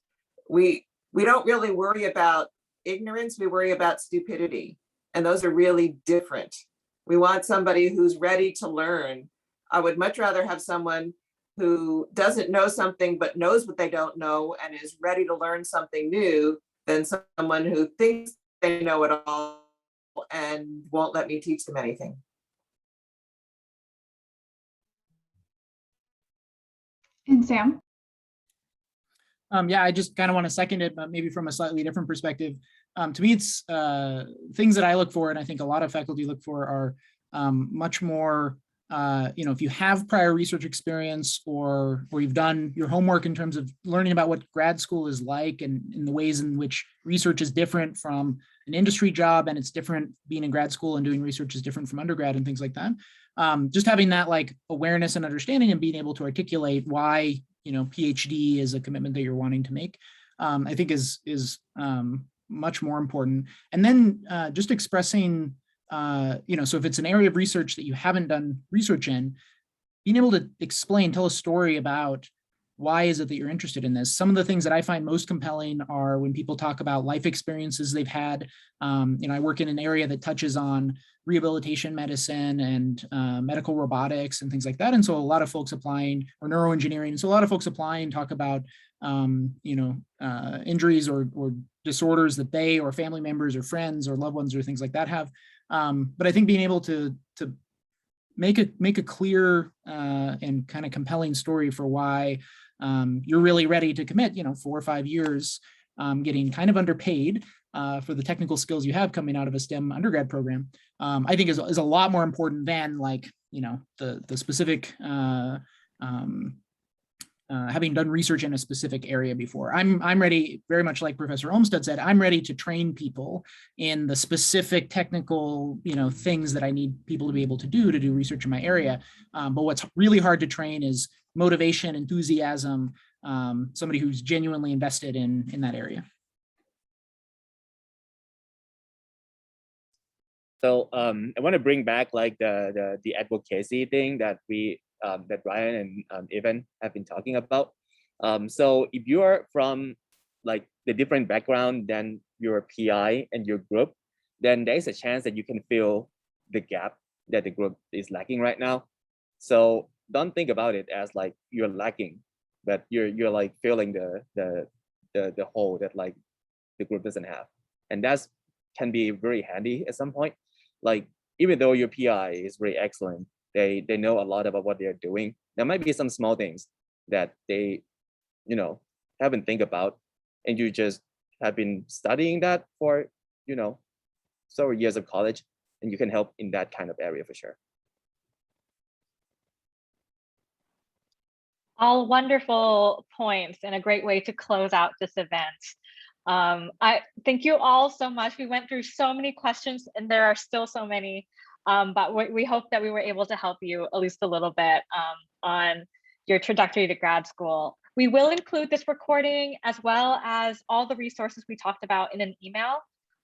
we don't really worry about ignorance, we worry about stupidity. And those are really different. We want somebody who's ready to learn. I would much rather have someone who doesn't know something but knows what they don't know and is ready to learn something new than someone who thinks they know it all and won't let me teach them anything. And Sam? Yeah, I just kind of want to second it, but maybe from a slightly different perspective. To me, it's things that I look for, and I think a lot of faculty look for, are much more, if you have prior research experience or you've done your homework in terms of learning about what grad school is like and in the ways in which research is different from an industry job, and it's different being in grad school and doing research is different from undergrad and things like that. Just having that like awareness and understanding and being able to articulate why PhD is a commitment that you're wanting to make, I think is much more important. And then just expressing, so if it's an area of research that you haven't done research in, being able to tell a story about why is it that you're interested in this. Some of the things that I find most compelling are when people talk about life experiences they've had. I work in an area that touches on rehabilitation medicine and medical robotics and things like that. And so a lot of folks applying, or neuroengineering. So a lot of folks applying talk about, injuries or disorders that they or family members or friends or loved ones or things like that have. But I think being able to make a clear and kind of compelling story for why you're really ready to commit, 4 or 5 years, getting kind of underpaid for the technical skills you have coming out of a STEM undergrad program, I think is a lot more important than like, the specific having done research in a specific area before. I'm ready, very much like Professor Olmsted said, I'm ready to train people in the specific technical, things that I need people to be able to do research in my area. But what's really hard to train is motivation, enthusiasm, somebody who's genuinely invested in that area. So I want to bring back like the advocacy thing that that Ryan and Evan have been talking about. So if you are from like the different background than your PI and your group, then there's a chance that you can fill the gap that the group is lacking right now. So don't think about it as like you're lacking, but you're like filling the hole that like the group doesn't have, and that's can be very handy at some point. Like even though your PI is very excellent, they know a lot about what they're doing. There might be some small things that they, haven't think about, and you just have been studying that for, several years of college, and you can help in that kind of area for sure. All wonderful points and a great way to close out this event. I thank you all so much. We went through so many questions and there are still so many, but we hope that we were able to help you at least a little bit on your trajectory to grad school. We will include this recording as well as all the resources we talked about in an email,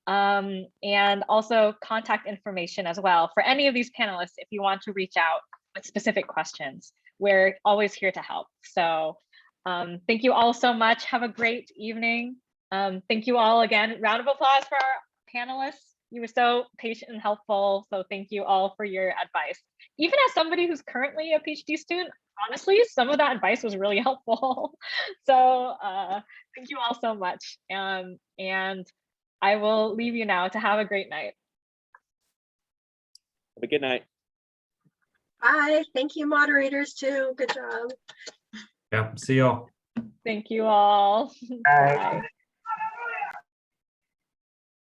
and also contact information as well for any of these panelists if you want to reach out with specific questions. We're always here to help. So thank you all so much. Have a great evening. Thank you all again. Round of applause for our panelists. You were so patient and helpful. So thank you all for your advice. Even as somebody who's currently a PhD student, honestly, some of that advice was really helpful. So thank you all so much. And I will leave you now to have a great night. Have a good night. Bye. Thank you, moderators, too. Good job. Yeah, see y'all. Thank you all. Bye. Bye.